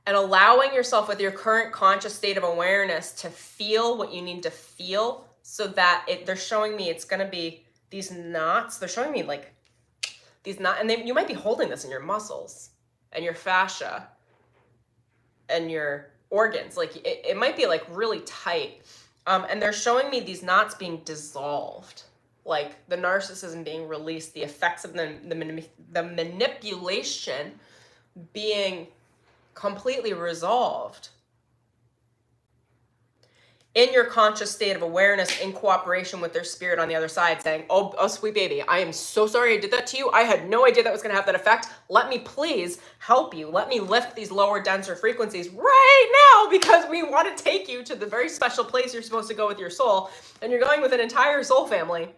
Speaker 1: And allowing yourself with your current conscious state of awareness to feel what you need to feel, so that they're showing me it's going to be these knots. They're showing me like these knots, and you might be holding this in your muscles and your fascia and your organs. Like it might be like really tight. And they're showing me these knots being dissolved. like the narcissism being released, the effects of the manipulation being completely resolved in your conscious state of awareness, in cooperation with their spirit on the other side, saying, oh, sweet baby, I am so sorry I did that to you. I had no idea that was going to have that effect. Let me please help you. Let me lift these lower, denser frequencies right now, because we want to take you to the very special place you're supposed to go with your soul. And you're going with an entire soul family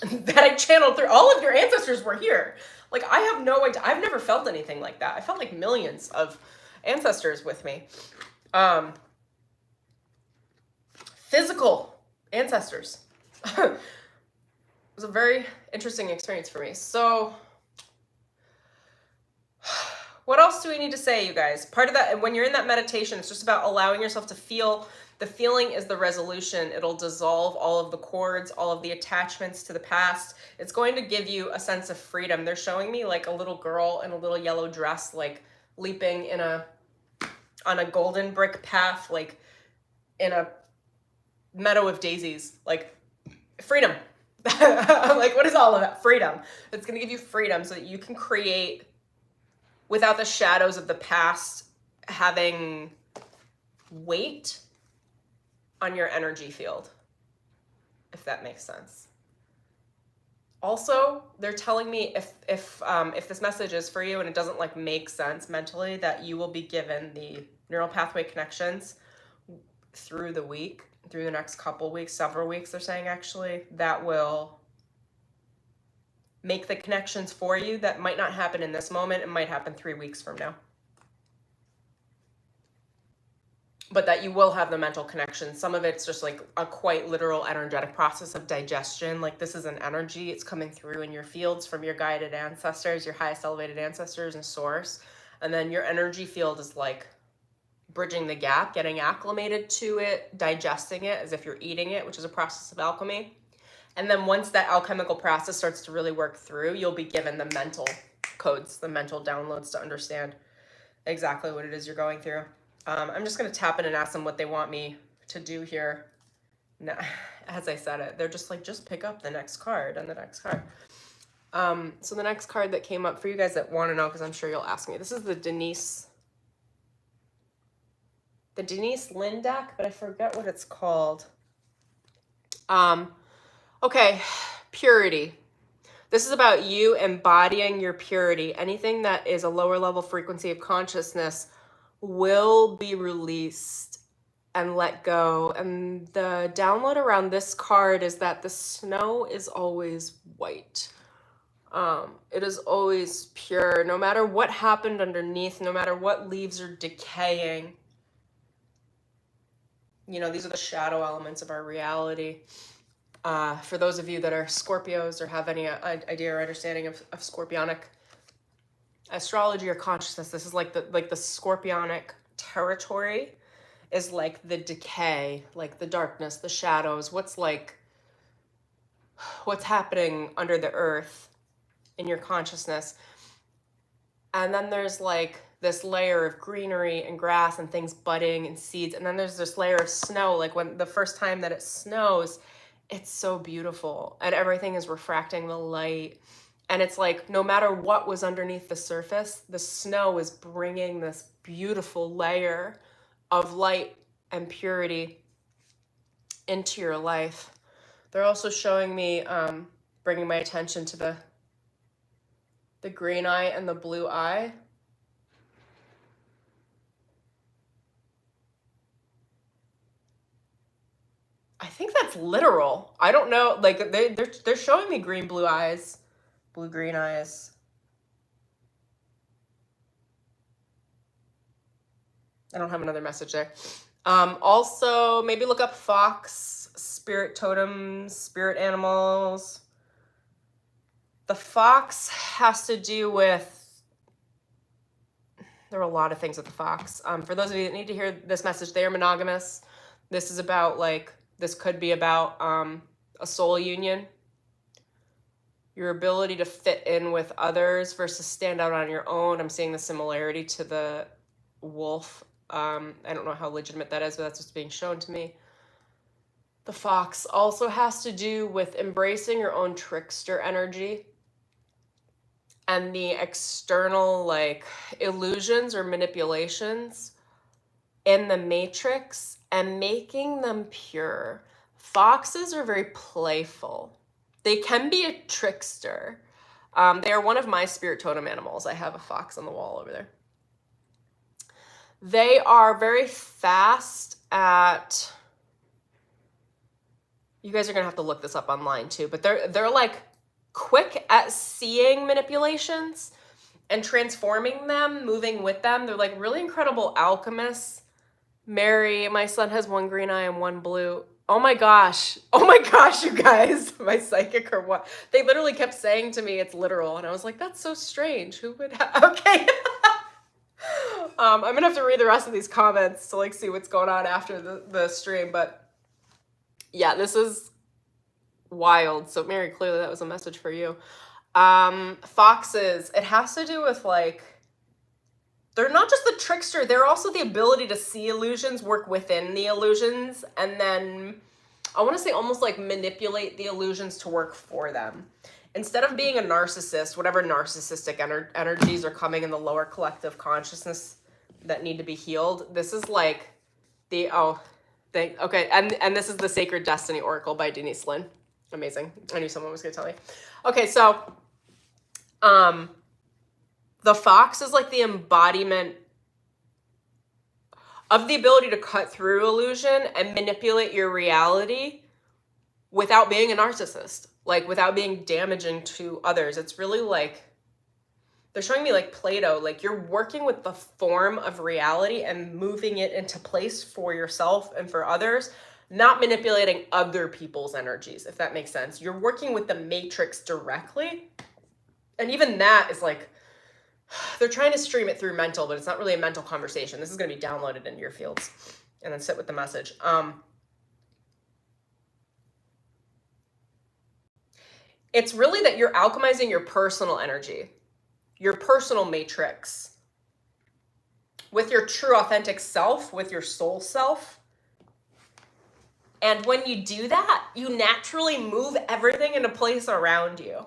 Speaker 1: that I channeled through. All of your ancestors were here. Like, I have no idea. I've never felt anything like that. I felt like millions of ancestors with me. Physical ancestors. It was a very interesting experience for me. So what else do we need to say, you guys? Part of that, when you're in that meditation, it's just about allowing yourself to feel. The feeling is the resolution. It'll dissolve all of the cords, all of the attachments to the past. It's going to give you a sense of freedom. They're showing me like a little girl in a little yellow dress, like leaping on a golden brick path, like in a meadow of daisies, like freedom. Like, what is all of that? Freedom. It's going to give you freedom so that you can create without the shadows of the past having weight on your energy field, if that makes sense. Also, they're telling me if this message is for you and it doesn't like make sense mentally, that you will be given the neural pathway connections through the week, through the next couple weeks, several weeks, they're saying actually, that will make the connections for you that might not happen in this moment. It might happen 3 weeks from now. But that you will have the mental connection. Some of it's just like a quite literal energetic process of digestion. Like, this is an energy. It's coming through in your fields from your guided ancestors, your highest elevated ancestors and source. And then your energy field is like bridging the gap, getting acclimated to it, digesting it as if you're eating it, which is a process of alchemy. And then once that alchemical process starts to really work through, you'll be given the mental codes, the mental downloads to understand exactly what it is you're going through. I'm just going to tap in and ask them what they want me to do here. Now, as I said it, they're just like, just pick up the next card and the next card. So the next card that came up for you guys that want to know, because I'm sure you'll ask me, this is the Denise Lynn deck, but I forget what it's called. Okay, purity. This is about you embodying your purity. Anything that is a lower level frequency of consciousness will be released and let go. And the download around this card is that the snow is always white. It is always pure, no matter what happened underneath, no matter what leaves are decaying. You know, these are the shadow elements of our reality. For those of you that are Scorpios or have any idea or understanding of Scorpionic astrology or consciousness, this is like the Scorpionic territory is like the decay, like the darkness, the shadows, what's happening under the earth in your consciousness. And then there's like this layer of greenery and grass and things budding and seeds. And then there's this layer of snow, like when the first time that it snows, it's so beautiful and everything is refracting the light. And it's like, no matter what was underneath the surface, the snow is bringing this beautiful layer of light and purity into your life. They're also showing me, bringing my attention to the green eye and the blue eye. I think that's literal. I don't know. Like they're showing me green, blue eyes, blue, green eyes. I don't have another message there. Also, maybe look up fox, spirit totems, spirit animals. The fox has to do with, there are a lot of things with the fox. For those of you that need to hear this message, they are monogamous. This is about like, this could be about a soul union. Your ability to fit in with others versus stand out on your own. I'm seeing the similarity to the wolf. I don't know how legitimate that is, but that's what's being shown to me. The fox also has to do with embracing your own trickster energy and the external like illusions or manipulations in the matrix and making them pure. Foxes are very playful. They can be a trickster. They are one of my spirit totem animals. I have a fox on the wall over there. They are very fast at, you guys are gonna have to look this up online too, but they're like quick at seeing manipulations and transforming them, moving with them. They're like really incredible alchemists. Mary, my son has one green eye and one blue. Oh my gosh, you guys, my psychic or what? They literally kept saying to me, it's literal. And I was like, that's so strange. Who would okay. I'm gonna have to read the rest of these comments to like see what's going on after the stream. But yeah, this is wild. So Mary, clearly that was a message for you. Foxes, it has to do with like, they're not just the trickster, they're also the ability to see illusions, work within the illusions, and then I want to say almost like manipulate the illusions to work for them. Instead of being a narcissist, whatever narcissistic energies are coming in the lower collective consciousness that need to be healed, this is like the, okay, and this is the Sacred Destiny Oracle by Denise Lynn. Amazing. I knew someone was going to tell me. Okay, so the fox is like the embodiment of the ability to cut through illusion and manipulate your reality without being a narcissist, like without being damaging to others. It's really like, they're showing me like Play-Doh, like you're working with the form of reality and moving it into place for yourself and for others, not manipulating other people's energies, if that makes sense. You're working with the matrix directly. And even that is like, they're trying to stream it through mental, but it's not really a mental conversation. This is going to be downloaded into your fields and then sit with the message. It's really that you're alchemizing your personal energy, your personal matrix with your true authentic self, with your soul self. And when you do that, you naturally move everything into place around you.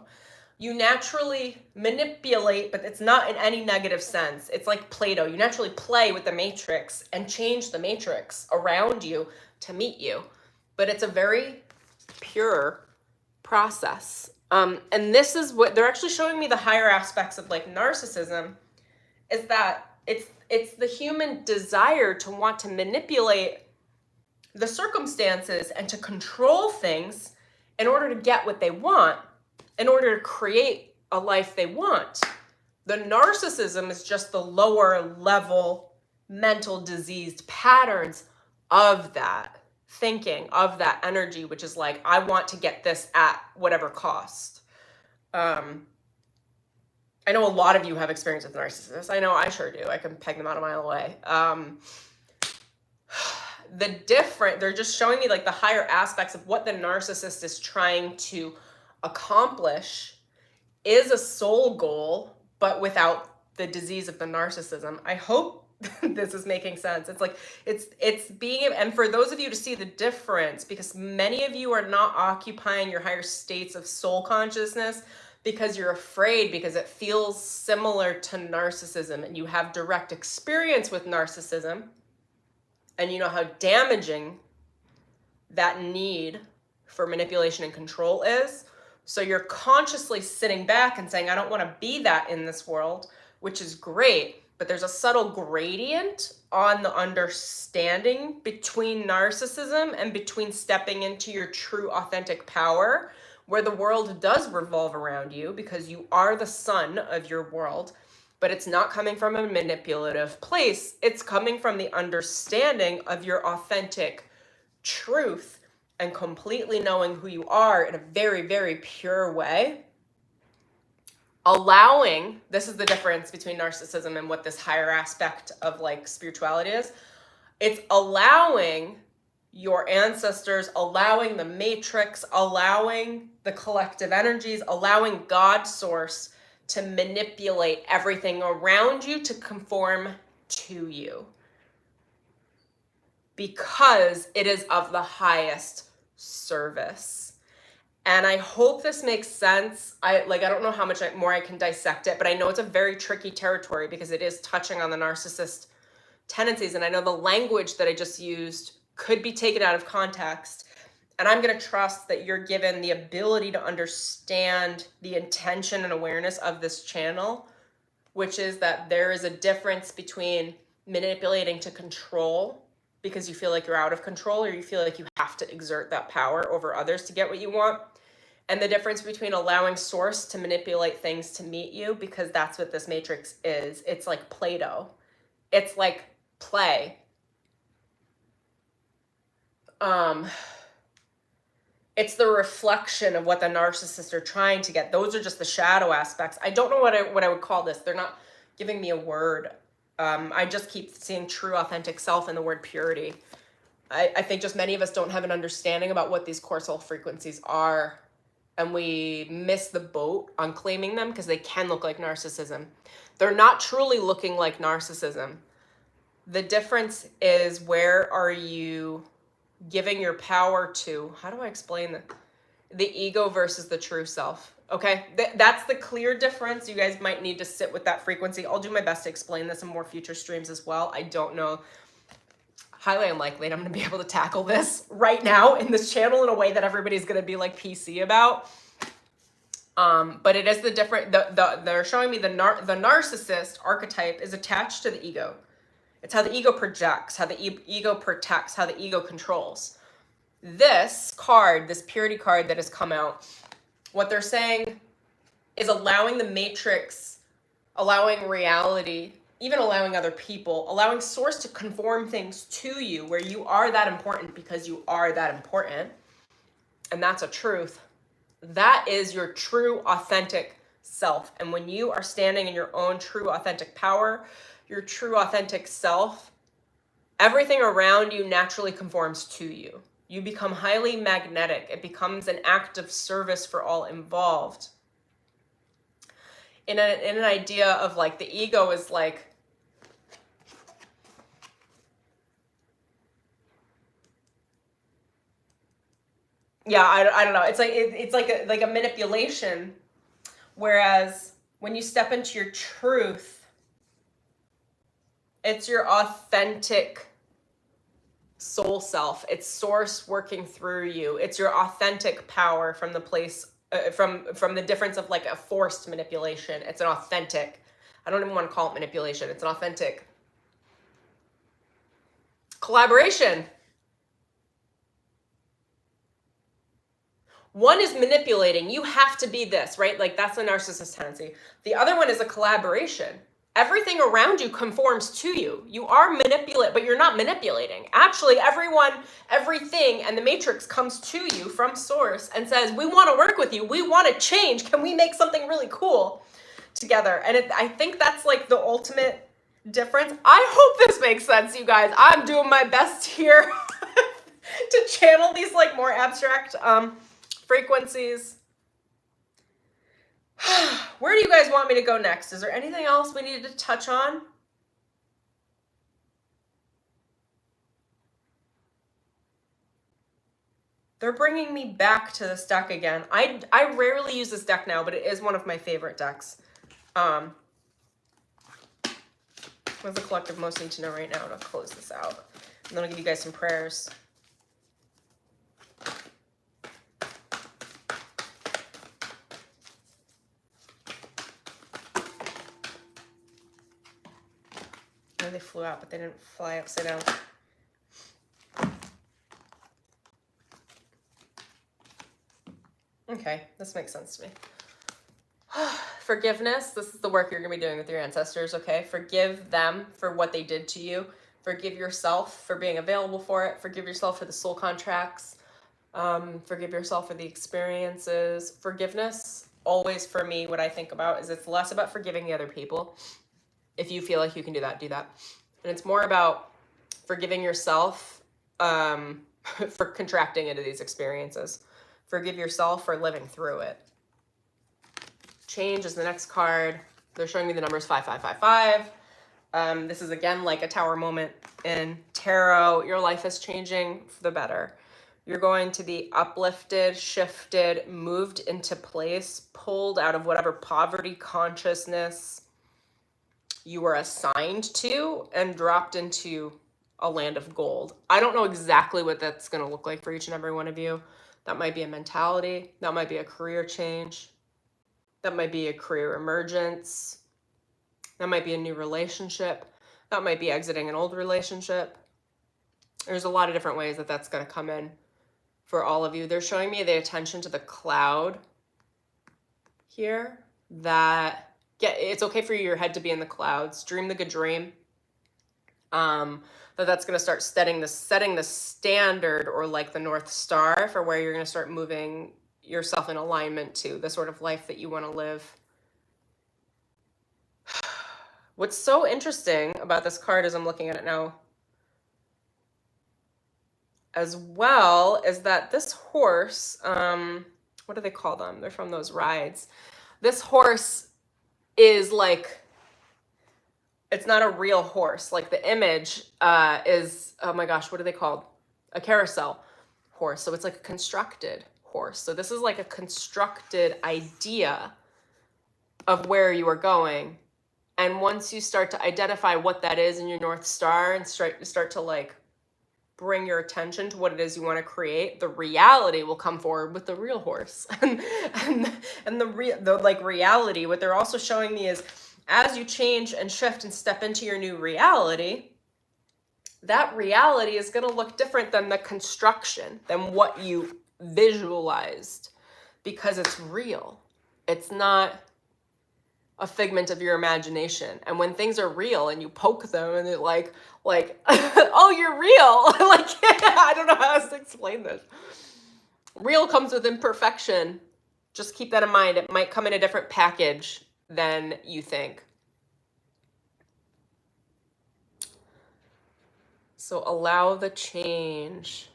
Speaker 1: You naturally manipulate, but it's not in any negative sense. It's like Play-Doh. You naturally play with the matrix and change the matrix around you to meet you. But it's a very pure process. And this is what they're actually showing me, the higher aspects of like narcissism, is that it's the human desire to want to manipulate the circumstances and to control things in order to get what they want, in order to create a life they want. The narcissism is just the lower level mental diseased patterns of that thinking, of that energy, which is like, I want to get this at whatever cost. I know a lot of you have experience with narcissists. I know I sure do. I can peg them out a mile away. They're just showing me like the higher aspects of what the narcissist is trying to accomplish is a soul goal, but without the disease of the narcissism. I hope this is making sense. It's like, it's being, and for those of you to see the difference, because many of you are not occupying your higher states of soul consciousness because you're afraid, because it feels similar to narcissism and you have direct experience with narcissism and you know how damaging that need for manipulation and control is. So you're consciously sitting back and saying, I don't want to be that in this world, which is great. But there's a subtle gradient on the understanding between narcissism and between stepping into your true authentic power, where the world does revolve around you because you are the sun of your world, but it's not coming from a manipulative place. It's coming from the understanding of your authentic truth and completely knowing who you are in a very, very pure way. Allowing, this is the difference between narcissism and what this higher aspect of like spirituality is. It's allowing your ancestors, allowing the matrix, allowing the collective energies, allowing God source to manipulate everything around you to conform to you. Because it is of the highest service. And I hope this makes sense. I don't know how much more I can dissect it, but I know it's a very tricky territory because it is touching on the narcissist tendencies. And I know the language that I just used could be taken out of context. And I'm going to trust that you're given the ability to understand the intention and awareness of this channel, which is that there is a difference between manipulating to control because you feel like you're out of control or you feel like you have to exert that power over others to get what you want. And the difference between allowing source to manipulate things to meet you, because that's what this matrix is. It's like Play-Doh. It's like play. It's the reflection of what the narcissists are trying to get. Those are just the shadow aspects. I don't know what I would call this. They're not giving me a word. I just keep seeing true authentic self and the word purity. I think just many of us don't have an understanding about what these core soul frequencies are. And we miss the boat on claiming them because they can look like narcissism. They're not truly looking like narcissism. The difference is, where are you giving your power to? How do I explain that? The ego versus the true self. Okay, that's the clear difference. You guys might need to sit with that frequency. I'll do my best to explain this in more future streams as well. I don't know. Highly unlikely I'm going to be able to tackle this right now in this channel in a way that everybody's going to be like PC about. But it is the different, they're showing me the narcissist archetype is attached to the ego. It's how the ego projects, how the ego protects, how the ego controls. This card, this purity card that has come out, what they're saying is allowing the matrix, allowing reality, even allowing other people, allowing source to conform things to you where you are that important because you are that important. And that's a truth. That is your true authentic self. And when you are standing in your own true authentic power, your true authentic self, everything around you naturally conforms to you. You become highly magnetic. It becomes an act of service for all involved. In an idea of like the ego is like, yeah, I don't know. It's like a manipulation. Whereas when you step into your truth, it's your authentic soul self. It's source working through you. It's your authentic power from the place, from the difference of like a forced manipulation. It's an authentic, I don't even want to call it manipulation. It's an authentic collaboration. One is manipulating. You have to be this, right? Like that's a narcissist tendency. The other one is a collaboration. Everything around you conforms to you. You are manipulate, but you're not manipulating. Actually, everyone, everything, and the matrix comes to you from source and says, we want to work with you. We want to change. Can we make something really cool together? And I think that's like the ultimate difference. I hope this makes sense, you guys. I'm doing my best here to channel these like more abstract frequencies. Where do you guys want me to go next? Is there anything else we needed to touch on? They're bringing me back to this deck again. I rarely use this deck now, but it is one of my favorite decks. What's the collective most need to know right now to close this out? And then I'll give you guys some prayers. They flew out, but they didn't fly upside down. Okay, this makes sense to me. Forgiveness. This is the work you're going to be doing with your ancestors, okay? Forgive them for what they did to you. Forgive yourself for being available for it. Forgive yourself for the soul contracts. Forgive yourself for the experiences. Forgiveness, always for me, what I think about is it's less about forgiving the other people. If you feel like you can do that, do that. And it's more about forgiving yourself for contracting into these experiences. Forgive yourself for living through it. Change is the next card. They're showing me the numbers 5555. This is again like a tower moment in tarot. Your life is changing for the better. You're going to be uplifted, shifted, moved into place, pulled out of whatever poverty consciousness you were assigned to and dropped into a land of gold. I don't know exactly what that's going to look like for each and every one of you. That might be a mentality. That might be a career change. That might be a career emergence. That might be a new relationship. That might be exiting an old relationship. There's a lot of different ways that that's going to come in for all of you. They're showing me the attention to the cloud here, that it's okay for your head to be in the clouds. Dream the good dream. That's going to start setting the standard, or like the North Star, for where you're going to start moving yourself in alignment to the sort of life that you want to live. What's so interesting about this card, as I'm looking at it now as well, is that this horse, what do they call them? They're from those rides. This horse is like, it's not a real horse. Like the image is, oh my gosh, what are they called? A carousel horse. So it's like a constructed horse. So this is like a constructed idea of where you are going. And once you start to identify what that is in your North Star and start to like bring your attention to what it is you want to create, the reality will come forward with the real horse. and the like reality, what they're also showing me is, as you change and shift and step into your new reality, that reality is going to look different than the construction, than what you visualized, because it's real. It's not a figment of your imagination. And when things are real and you poke them and they're like, oh, you're real. Like, I don't know how else to explain this. Real comes with imperfection. Just keep that in mind. It might come in a different package than you think. So allow the change.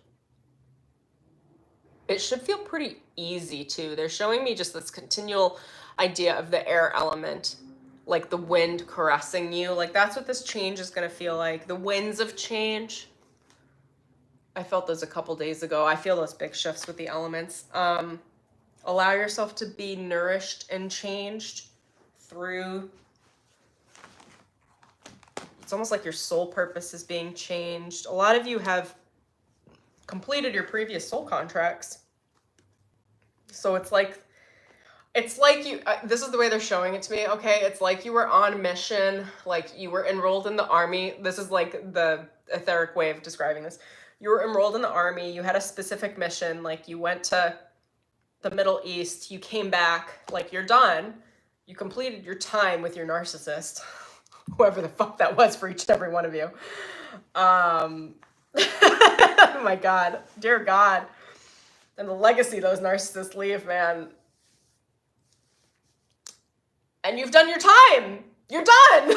Speaker 1: It should feel pretty easy too. They're showing me just this continual idea of the air element, like the wind caressing you. Like that's what this change is going to feel like. The winds of change. I felt those a couple days ago. I feel those big shifts with the elements. Allow yourself to be nourished and changed through. It's almost like your soul purpose is being changed. A lot of you have completed your previous soul contracts. So it's like you, this is the way they're showing it to me, okay? It's like you were on mission, like you were enrolled in the army. This is like the etheric way of describing this. You were enrolled in the army, you had a specific mission, like you went to the Middle East, you came back, like you're done. You completed your time with your narcissist, whoever the fuck that was for each and every one of you. Oh my God, dear God. And the legacy those narcissists leave, man. And you've done your time. You're done.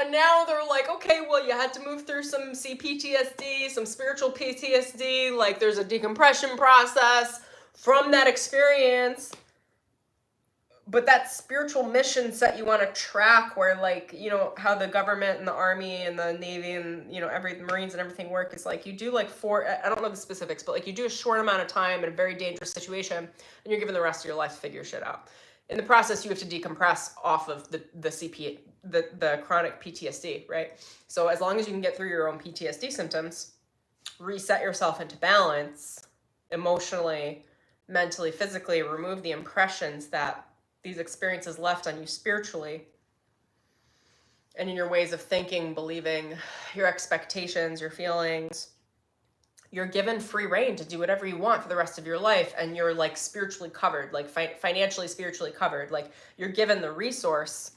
Speaker 1: And now they're like, okay, well, you had to move through some CPTSD, some spiritual PTSD. Like there's a decompression process from that experience. But that spiritual mission set you on a track where, like, you know, how the government and the army and the Navy and, you know, the Marines and everything work is like you do like I don't know the specifics, but like you do a short amount of time in a very dangerous situation and you're given the rest of your life to figure shit out. In the process, you have to decompress off of the chronic PTSD, right? So as long as you can get through your own PTSD symptoms, reset yourself into balance emotionally, mentally, physically, remove the impressions that these experiences left on you spiritually and in your ways of thinking, believing, your expectations, your feelings. You're given free reign to do whatever you want for the rest of your life, and you're like spiritually covered, like financially, spiritually covered. Like you're given the resource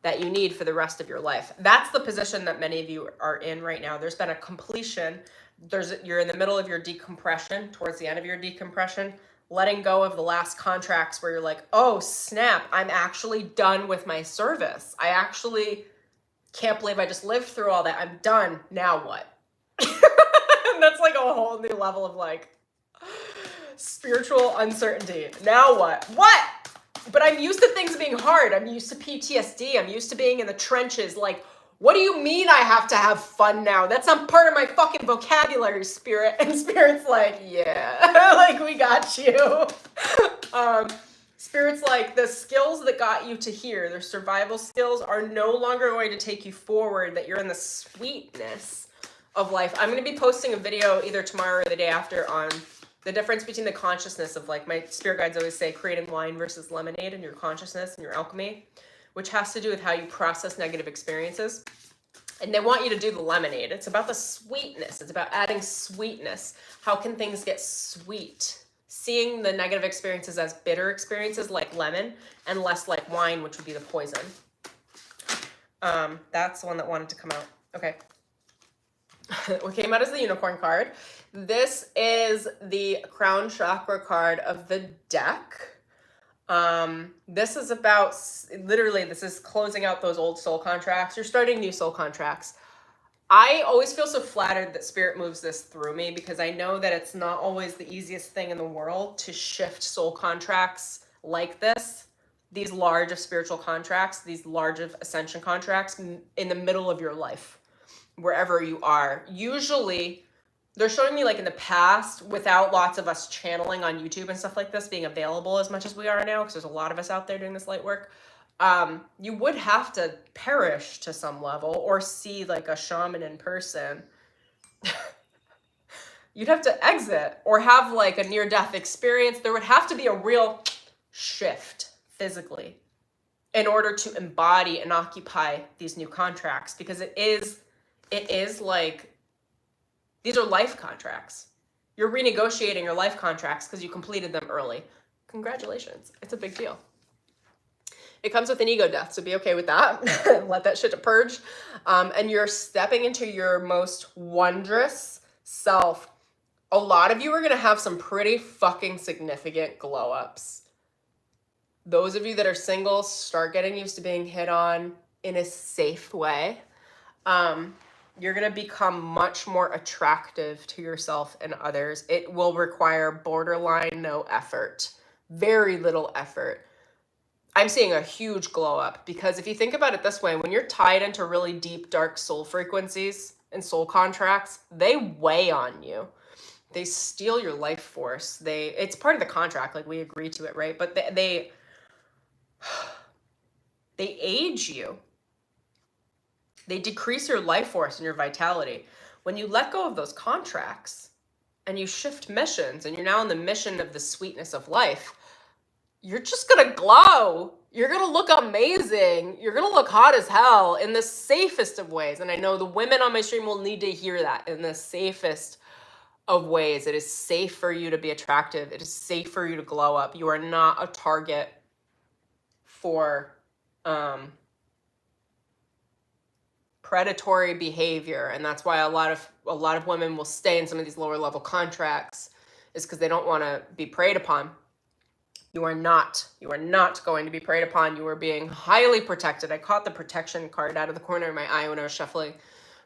Speaker 1: that you need for the rest of your life. That's the position that many of you are in right now. There's been a completion. You're in the middle of your decompression, towards the end of your decompression, letting go of the last contracts where you're like, oh snap, I'm actually done with my service. I actually can't believe I just lived through all that. I'm done. Now what? And that's like a whole new level of like spiritual uncertainty. Now what? What? But I'm used to things being hard. I'm used to PTSD. I'm used to being in the trenches. Like, What do you mean I have to have fun now? That's not part of my fucking vocabulary, Spirit. And Spirit's like, yeah, like, we got you. Spirit's like, the skills that got you to here, their survival skills, are no longer going to take you forward, that you're in the sweetness of life. I'm going to be posting a video either tomorrow or the day after on the difference between the consciousness of, like, my spirit guides always say, creating wine versus lemonade, and your consciousness and your alchemy, which has to do with how you process negative experiences. And they want you to do the lemonade. It's about the sweetness. It's about adding sweetness. How can things get sweet? Seeing the negative experiences as bitter experiences like lemon, and less like wine, which would be the poison. That's the one that wanted to come out. Okay. What came out is the unicorn card. This is the crown chakra card of the deck. This is about, literally, this is closing out those old soul contracts. You're starting new soul contracts. I always feel so flattered that Spirit moves this through me, because I know that it's not always the easiest thing in the world to shift soul contracts like this. These large of spiritual contracts, these large of ascension contracts in the middle of your life, wherever you are. Usually, they're showing me, like, in the past, without lots of us channeling on YouTube and stuff like this being available as much as we are now, because there's a lot of us out there doing this light work, you would have to perish to some level or see, like, a shaman in person. You'd have to exit or have, like, a near-death experience. There would have to be a real shift physically in order to embody and occupy these new contracts, because it is like, these are life contracts. You're renegotiating your life contracts because you completed them early. Congratulations. It's a big deal. It comes with an ego death, so be okay with that. Let that shit to purge. And you're stepping into your most wondrous self. A lot of you are going to have some pretty fucking significant glow-ups. Those of you that are single, start getting used to being hit on in a safe way. You're going to become much more attractive to yourself and others. It will require borderline no effort, very little effort. I'm seeing a huge glow up, because if you think about it this way, when you're tied into really deep, dark soul frequencies and soul contracts, they weigh on you. They steal your life force. It's part of the contract, like, we agree to it, right? But they age you. They decrease your life force and your vitality. When you let go of those contracts and you shift missions, and you're now in the mission of the sweetness of life, you're just gonna glow. You're gonna look amazing. You're gonna look hot as hell in the safest of ways. And I know the women on my stream will need to hear that. In the safest of ways, it is safe for you to be attractive. It is safe for you to glow up. You are not a target for predatory behavior. And that's why a lot of women will stay in some of these lower level contracts, is because they don't want to be preyed upon. You are not going to be preyed upon. You are being highly protected. I caught the protection card out of the corner of my eye when I was shuffling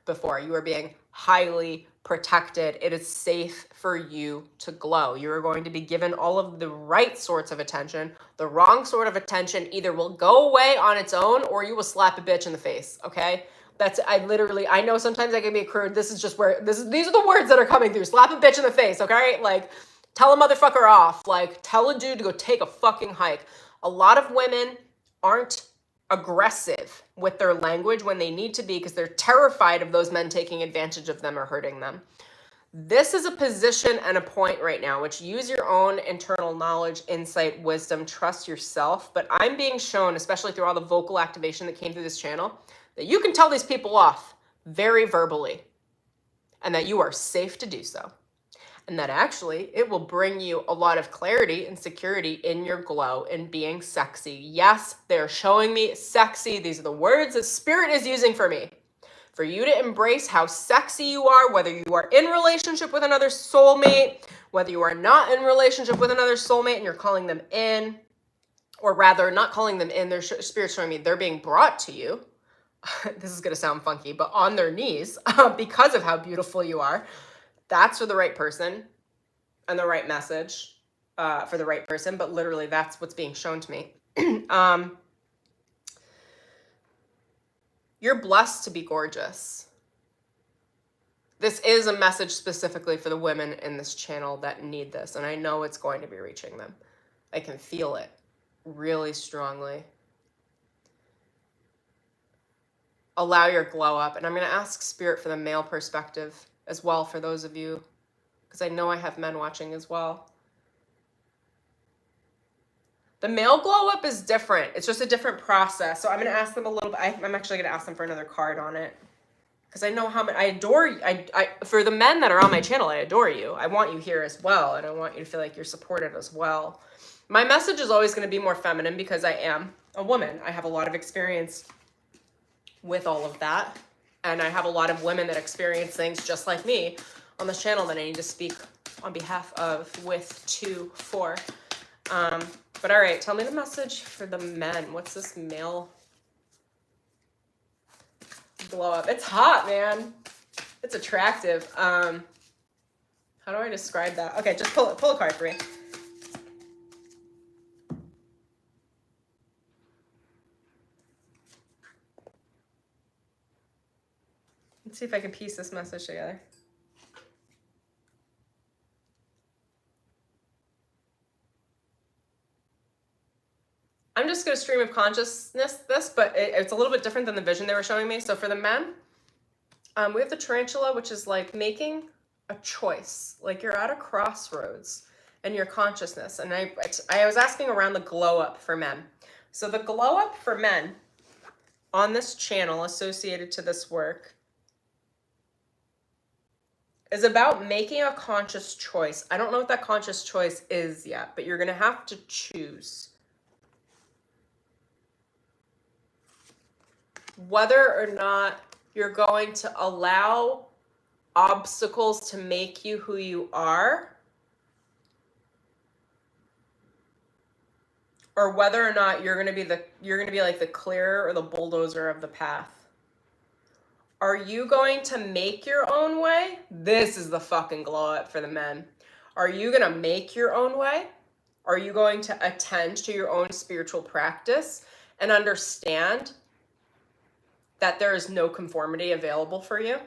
Speaker 1: before. You are being highly protected. It is safe for you to glow. You are going to be given all of the right sorts of attention. The wrong sort of attention either will go away on its own, or you will slap a bitch in the face, okay? I know sometimes I can be crude. These are the words that are coming through. Slap a bitch in the face, okay? Like, tell a motherfucker off. Like, tell a dude to go take a fucking hike. A lot of women aren't aggressive with their language when they need to be, because they're terrified of those men taking advantage of them or hurting them. This is a position and a point right now, which use your own internal knowledge, insight, wisdom, trust yourself. But I'm being shown, especially through all the vocal activation that came through this channel, that you can tell these people off very verbally, and that you are safe to do so. And that actually it will bring you a lot of clarity and security in your glow and being sexy. Yes, they're showing me sexy. These are the words that Spirit is using for me. For you to embrace how sexy you are, whether you are in relationship with another soulmate, whether you are not in relationship with another soulmate and you're calling them in, or rather not calling them in, Spirit's showing me they're being brought to you. This is going to sound funky, but on their knees because of how beautiful you are. That's for the right person and the right message for the right person. But literally, that's what's being shown to me. You're blessed to be gorgeous. This is a message specifically for the women in this channel that need this, and I know it's going to be reaching them. I can feel it really strongly. Allow your glow up. And I'm going to ask Spirit for the male perspective as well for those of you, because I know I have men watching as well. The male glow up is different. It's just a different process. So I'm going to ask them a little bit. I'm actually going to ask them for another card on it, because I know how much I adore you. For the men that are on my channel, I adore you. I want you here as well, and I want you to feel like you're supported as well. My message is always going to be more feminine because I am a woman. I have a lot of experience with all of that, and I have a lot of women that experience things just like me on this channel that I need to speak on behalf of, with, to, for. But all right, tell me the message for the men. What's this male glow up? It's hot, man. It's attractive. How do I describe that? Okay, just pull a card for me. Let's see if I can piece this message together. I'm just going to stream of consciousness this, but it's a little bit different than the vision they were showing me. So for the men, we have the tarantula, which is like making a choice. Like you're at a crossroads in your consciousness. And I was asking around the glow up for men. So the glow up for men on this channel associated to this work is about making a conscious choice. I don't know what that conscious choice is yet, but you're going to have to choose whether or not you're going to allow obstacles to make you who you are, or whether or not you're going to be like the clearer or the bulldozer of the path. Are you going to make your own way? This is the fucking glow up for the men. Are you going to make your own way? Are you going to attend to your own spiritual practice and understand that there is no conformity available for you?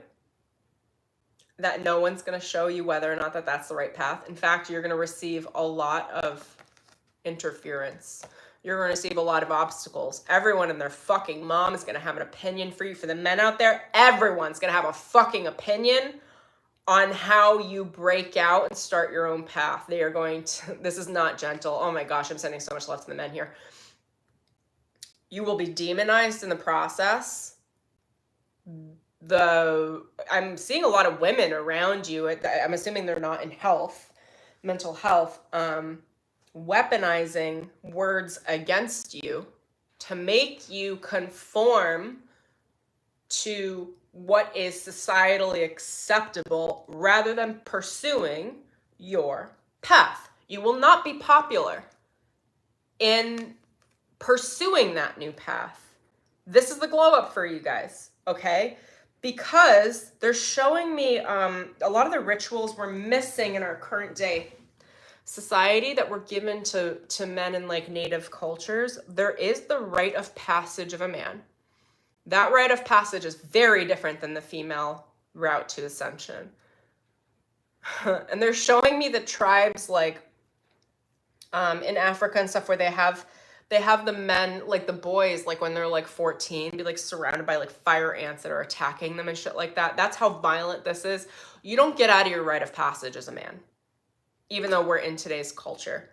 Speaker 1: That no one's going to show you whether or not that's the right path. In fact, you're going to receive a lot of interference. You're going to receive a lot of obstacles. Everyone and their fucking mom is going to have an opinion for you. For the men out there, everyone's going to have a fucking opinion on how you break out and start your own path. They are going to, this is not gentle. Oh my gosh, I'm sending so much love to the men here. You will be demonized in the process. I'm seeing a lot of women around you. I'm assuming they're not in mental health, weaponizing words against you to make you conform to what is societally acceptable rather than pursuing your path. You will not be popular in pursuing that new path. This is the glow up for you guys, okay? Because they're showing me a lot of the rituals we're missing in our current day society that were given to men in like native cultures. There is the rite of passage of a man. That rite of passage is very different than the female route to ascension. And they're showing me the tribes like in Africa and stuff where they have the men, like the boys, like when they're like 14, be like surrounded by like fire ants that are attacking them and shit like that. That's how violent this is. You don't get out of your rite of passage as a man, even though we're in today's culture.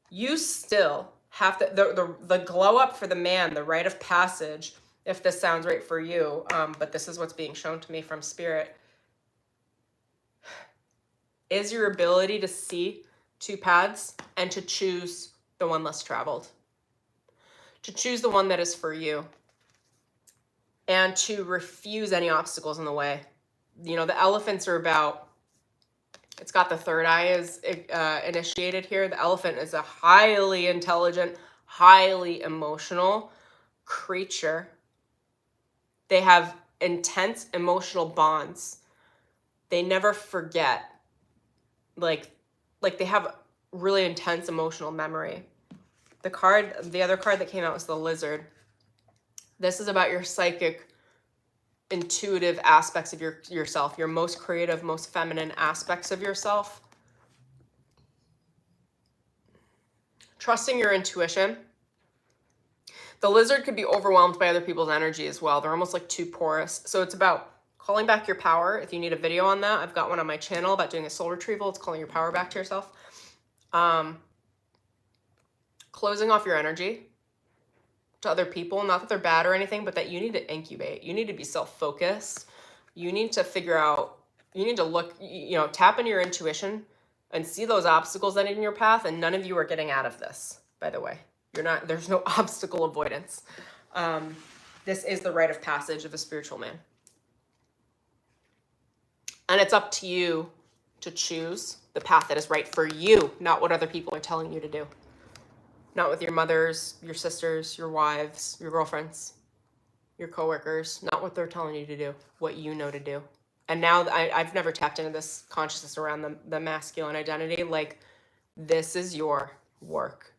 Speaker 1: You still have to, the glow up for the man, the rite of passage, if this sounds right for you, but this is what's being shown to me from Spirit, is your ability to see two paths and to choose the one less traveled. To choose the one that is for you and to refuse any obstacles in the way. You know, the elephants are about, it's got the third eye is initiated here. The elephant is a highly intelligent, highly emotional creature. They have intense emotional bonds. They never forget. Like they have really intense emotional memory. The other card that came out was the lizard. This is about your psychic intuitive aspects of yourself, your most creative, most feminine aspects of yourself. Trusting your intuition. The lizard could be overwhelmed by other people's energy as well. They're almost like too porous. So it's about calling back your power. If you need a video on that, I've got one on my channel about doing a soul retrieval. It's calling your power back to yourself. Closing off your energy to other people. Not that they're bad or anything, but that you need to incubate. You need to be self-focused. You need to figure out, you need to look, you know, tap into your intuition and see those obstacles that are in your path. And none of you are getting out of this, by the way. You're not, there's no obstacle avoidance. This is the rite of passage of a spiritual man. And it's up to you to choose the path that is right for you, not what other people are telling you to do. Not with your mothers, your sisters, your wives, your girlfriends, your coworkers, not what they're telling you to do, what you know to do. And now I've never tapped into this consciousness around the masculine identity. Like, this is your work.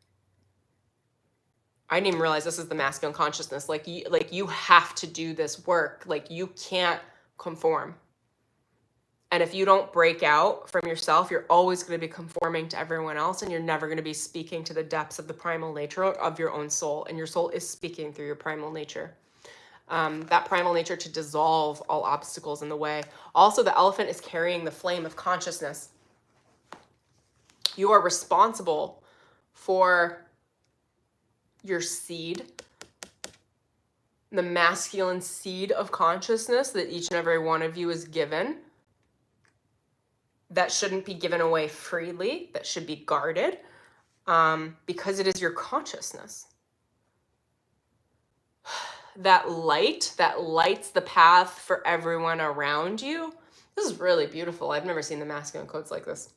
Speaker 1: I didn't even realize this is the masculine consciousness. Like you have to do this work. Like, you can't conform. And if you don't break out from yourself, you're always going to be conforming to everyone else, and you're never going to be speaking to the depths of the primal nature of your own soul. And your soul is speaking through your primal nature. That primal nature to dissolve all obstacles in the way. Also, the elephant is carrying the flame of consciousness. You are responsible for your seed, the masculine seed of consciousness that each and every one of you is given. That shouldn't be given away freely, that should be guarded, because it is your consciousness. That light that lights the path for everyone around you. This is really beautiful. I've never seen the masculine codes like this.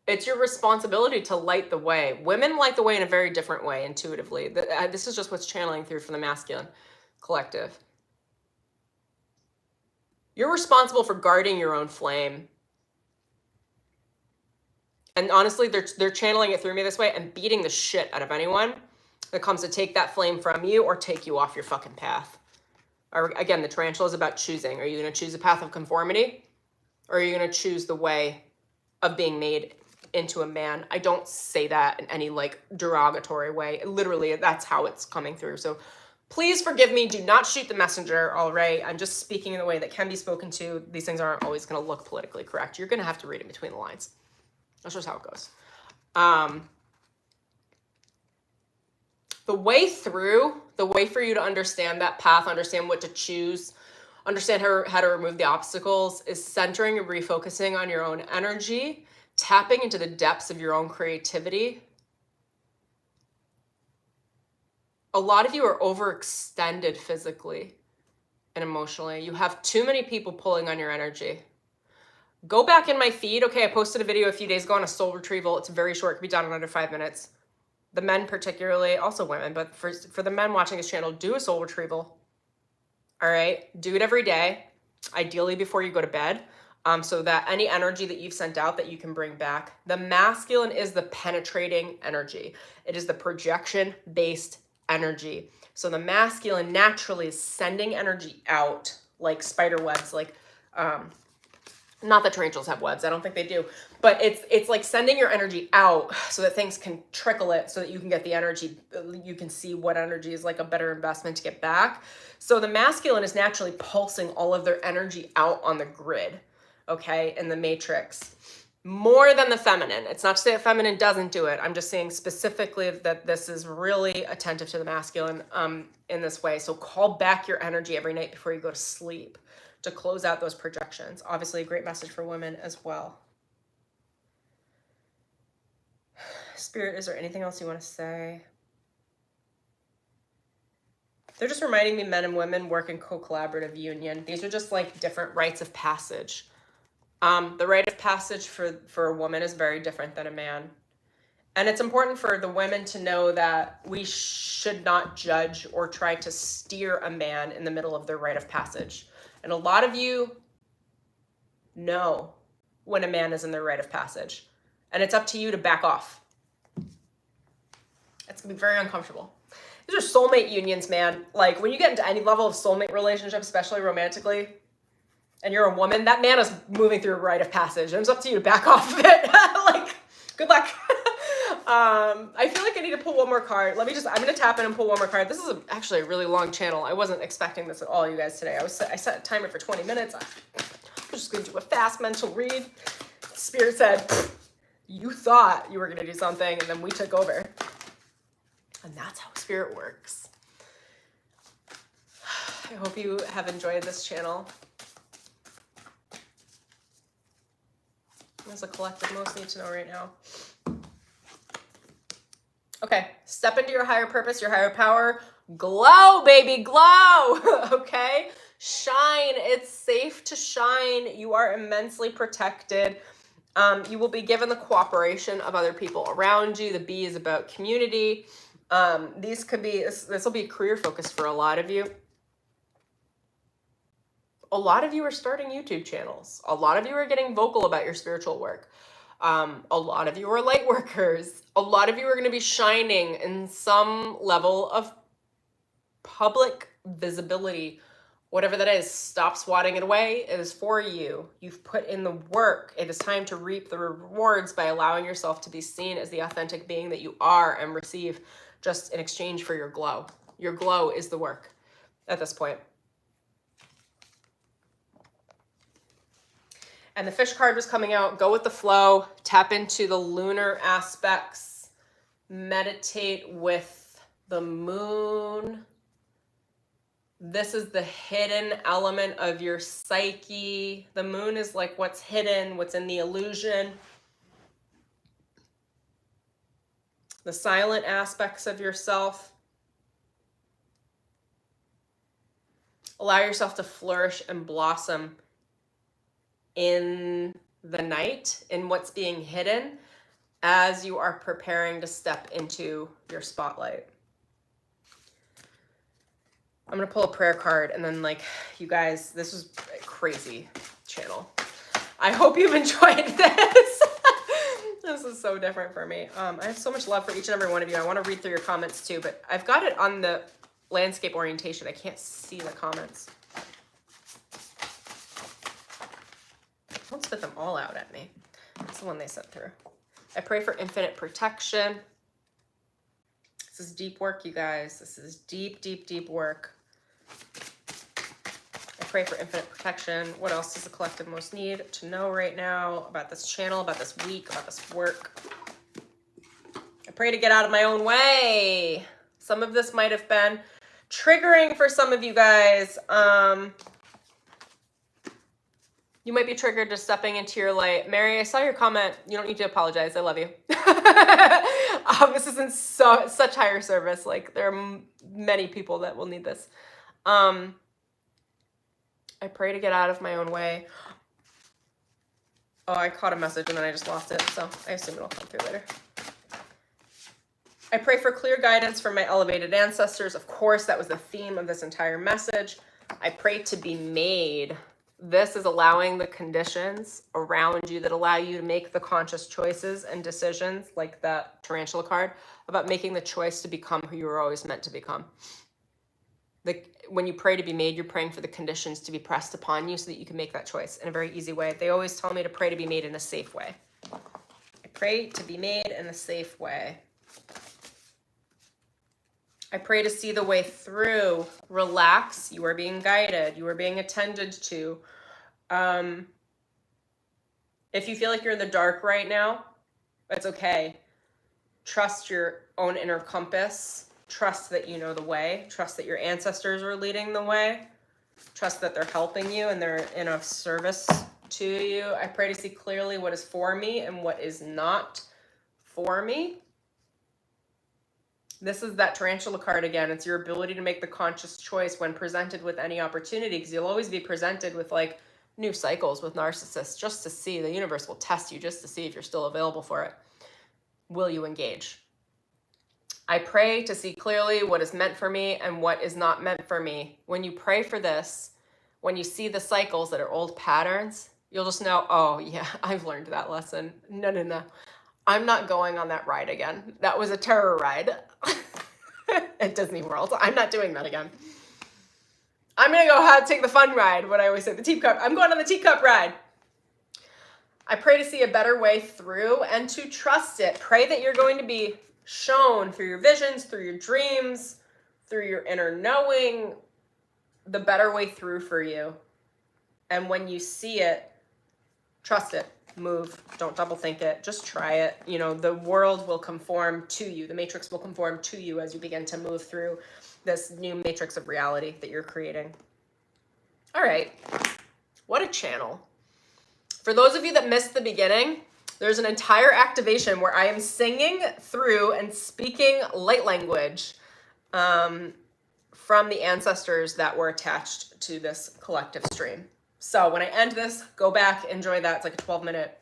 Speaker 1: It's your responsibility to light the way. Women light the way in a very different way, intuitively. This is just what's channeling through from the masculine collective. You're responsible for guarding your own flame. And honestly, they're channeling it through me this way and beating the shit out of anyone that comes to take that flame from you or take you off your fucking path. Or again, the tarantula is about choosing. Are you going to choose a path of conformity? Or are you going to choose the way of being made into a man? I don't say that in any like derogatory way. Literally, that's how it's coming through. So please forgive me. Do not shoot the messenger, all right? I'm just speaking in a way that can be spoken to. These things aren't always going to look politically correct. You're going to have to read in between the lines. That's just how it goes. The way through, the way for you to understand that path, understand what to choose, understand how to remove the obstacles is centering and refocusing on your own energy, tapping into the depths of your own creativity. A lot of you are overextended physically and emotionally. You have too many people pulling on your energy. Go back in my feed. Okay, I posted a video a few days ago on a soul retrieval. It's very short. It can be done in under 5 minutes. The men particularly, also women, but for the men watching this channel, do a soul retrieval. All right? Do it every day, ideally before you go to bed, so that any energy that you've sent out that you can bring back. The masculine is the penetrating energy. It is the projection-based energy. So the masculine naturally is sending energy out like spider webs, like... not that tarantulas have webs, I don't think they do, but it's like sending your energy out so that things can trickle it, so that you can get the energy, you can see what energy is like a better investment to get back. So the masculine is naturally pulsing all of their energy out on the grid, okay, in the matrix, more than the feminine. It's not to say that feminine doesn't do it. I'm just saying specifically that this is really attentive to the masculine in this way. So call back your energy every night before you go to sleep, to close out those projections. Obviously, a great message for women as well. Spirit, is there anything else you want to say? They're just reminding me men and women work in co-collaborative union. These are just like different rites of passage. The rite of passage for a woman is very different than a man. And it's important for the women to know that we should not judge or try to steer a man in the middle of their rite of passage. And a lot of you know when a man is in their rite of passage. And it's up to you to back off. It's going to be very uncomfortable. These are soulmate unions, man. Like, when you get into any level of soulmate relationship, especially romantically, and you're a woman, that man is moving through a rite of passage. And it's up to you to back off of it. Like, good luck. I feel like I need to pull one more card. I'm going to tap in and pull one more card. This is actually a really long channel. I wasn't expecting this at all, you guys, today. I set a timer for 20 minutes. I'm just going to do a fast mental read. Spirit said, you thought you were going to do something, and then we took over. And that's how Spirit works. I hope you have enjoyed this channel. As a collective, most need to know right now. Okay, step into your higher purpose, your higher power. Glow, baby, glow. Okay, shine. It's safe to shine. You are immensely protected. You will be given the cooperation of other people around you. The B is about community. This will be career focused for a lot of you. A lot of you are starting YouTube channels. A lot of you are getting vocal about your spiritual work. A lot of you are light workers. A lot of you are going to be shining in some level of public visibility. Whatever that is, stop swatting it away. It is for you. You've put in the work. It is time to reap the rewards by allowing yourself to be seen as the authentic being that you are and receive just in exchange for your glow. Your glow is the work at this point. And the fish card was coming out. Go with the flow. Tap into the lunar aspects. Meditate with the moon. This is the hidden element of your psyche. The moon is like what's hidden, what's in the illusion. The silent aspects of yourself. Allow yourself to flourish and blossom in the night, in what's being hidden, as you are preparing to step into your spotlight. I'm going to pull a prayer card, and then, like, you guys, this was a crazy channel. I hope you've enjoyed this. This is so different for me. I have so much love for each and every one of you. I want to read through your comments too, but I've got it on the landscape orientation. I can't see the comments. Don't spit them all out at me. That's the one they sent through. I pray for infinite protection. This is deep work, you guys. This is deep, deep, deep work. I pray for infinite protection. What else does the collective most need to know right now about this channel, about this week, about this work? I pray to get out of my own way. Some of this might have been triggering for some of you guys. You might be triggered to stepping into your light. Mary, I saw your comment. You don't need to apologize. I love you. This isn't such higher service. Like, there are many people that will need this. I pray to get out of my own way. Oh, I caught a message and then I just lost it. So I assume it'll come through later. I pray for clear guidance from my elevated ancestors. Of course, that was the theme of this entire message. I pray to be made. This is allowing the conditions around you that allow you to make the conscious choices and decisions, like that tarantula card, about making the choice to become who you were always meant to become. When you pray to be made, you're praying for the conditions to be pressed upon you so that you can make that choice in a very easy way. They always tell me to pray to be made in a safe way. I pray to be made in a safe way. I pray to see the way through. Relax. You are being guided. You are being attended to. If you feel like you're in the dark right now, it's okay. Trust your own inner compass. Trust that you know the way. Trust that your ancestors are leading the way. Trust that they're helping you and they're in of service to you. I pray to see clearly what is for me and what is not for me. This is that tarantula card again. It's your ability to make the conscious choice when presented with any opportunity, because you'll always be presented with like new cycles with narcissists just to see. The universe will test you just to see if you're still available for it. Will you engage? I pray to see clearly what is meant for me and what is not meant for me. When you pray for this, when you see the cycles that are old patterns, you'll just know, oh yeah, I've learned that lesson. No. I'm not going on that ride again. That was a terror ride. at Disney World. I'm not doing that again. I'm going to go take the fun ride, what I always say, the teacup. I'm going on the teacup ride. I pray to see a better way through and to trust it. Pray that you're going to be shown through your visions, through your dreams, through your inner knowing, the better way through for you. And when you see it, trust it. Move. Don't double think it. Just try it. You know, the world will conform to you. The matrix will conform to you as you begin to move through this new matrix of reality that you're creating. All right. What a channel. For those of you that missed the beginning, there's an entire activation where I am singing through and speaking light language from the ancestors that were attached to this collective stream. So when I end this, go back, enjoy that. It's like a 12-minute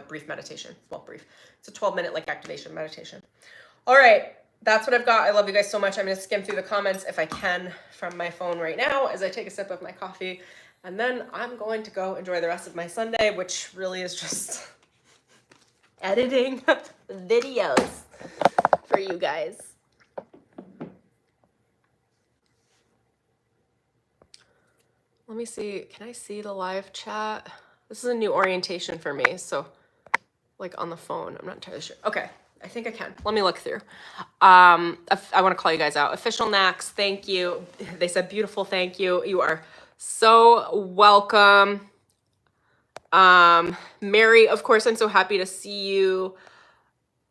Speaker 1: brief meditation. Well, brief. It's a 12-minute like activation meditation. All right, that's what I've got. I love you guys so much. I'm going to skim through the comments if I can from my phone right now as I take a sip of my coffee. And then I'm going to go enjoy the rest of my Sunday, which really is just editing videos for you guys. Let me see. Can I see the live chat? This is a new orientation for me. So like on the phone, I'm not entirely sure. Okay. I think I can. Let me look through. I want to call you guys out. Official Nax, thank you. They said beautiful, thank you. You are so welcome. Mary, of course, I'm so happy to see you.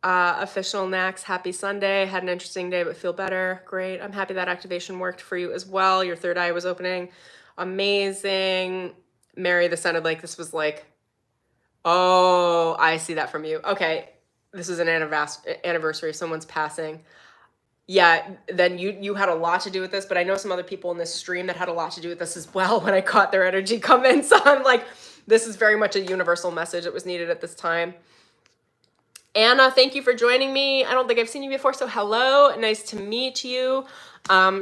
Speaker 1: Official Nax, happy Sunday. Had an interesting day, but feel better. Great. I'm happy that activation worked for you as well. Your third eye was opening. Amazing. Mary, this sounded like this was like, oh, I see that from you. Okay. This is an anniversary of someone's passing. Yeah, then you had a lot to do with this, but I know some other people in this stream that had a lot to do with this as well when I caught their energy come in. So I'm like, this is very much a universal message that was needed at this time. Anna, thank you for joining me. I don't think I've seen you before, so hello. Nice to meet you.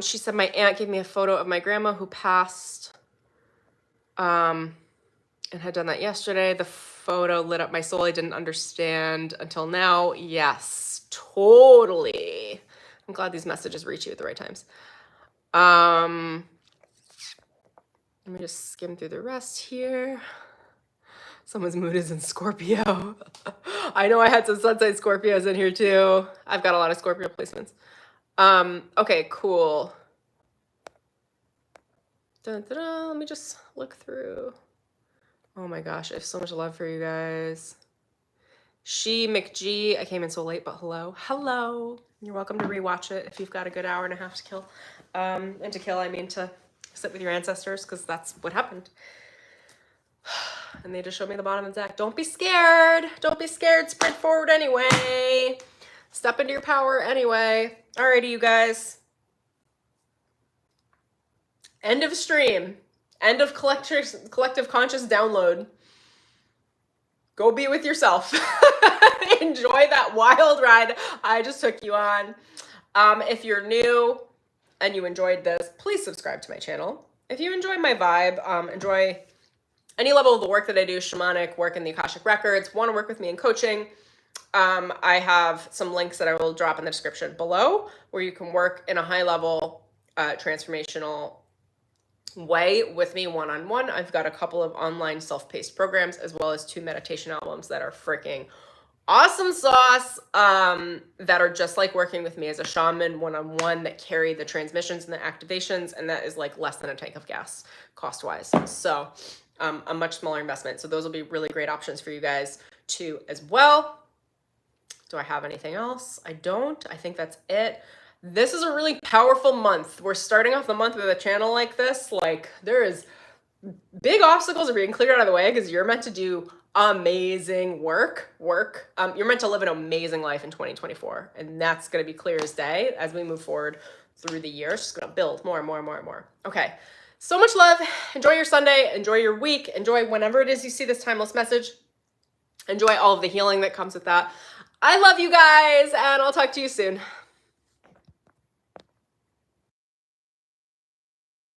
Speaker 1: She said my aunt gave me a photo of my grandma who passed and had done that yesterday. The photo lit up my soul. I didn't understand until now. Yes, totally. I'm glad these messages reach you at the right times. Let me just skim through the rest here. Someone's mood is in Scorpio. I know I had some sun sign Scorpios in here too. I've got a lot of Scorpio placements. Okay, cool. Dun, dun, dun. Let me just look through. Oh my gosh, I have so much love for you guys. She McG, I came in so late, but hello. Hello. You're welcome to rewatch it if you've got a good hour and a half to kill. And to kill, I mean to sit with your ancestors, because that's what happened. And they just showed me the bottom of the deck. Don't be scared. Don't be scared. Sprint forward anyway. Step into your power anyway. Alrighty, you guys. End of stream. End of collective conscious download. Go be with yourself. Enjoy that wild ride I just took you on. If you're new and you enjoyed this, please subscribe to my channel. If you enjoy my vibe, enjoy any level of the work that I do, shamanic work in the Akashic Records, want to work with me in coaching, I have some links that I will drop in the description below where you can work in a high level transformational way with me one-on-one. I've got a couple of online self-paced programs as well as 2 meditation albums that are freaking awesome sauce, that are just like working with me as a shaman one-on-one, that carry the transmissions and the activations, and that is like less than a tank of gas cost-wise. So a much smaller investment. So those will be really great options for you guys too as well. Do I have anything else? I don't. I think that's it. This is a really powerful month. We're starting off the month with a channel like this. Like, there is big obstacles are being cleared out of the way because you're meant to do amazing work. You're meant to live an amazing life in 2024. And that's going to be clear as day as we move forward through the year. It's just going to build more and more and more and more. Okay. So much love. Enjoy your Sunday. Enjoy your week. Enjoy whenever it is you see this timeless message. Enjoy all of the healing that comes with that. I love you guys, and I'll talk to you soon.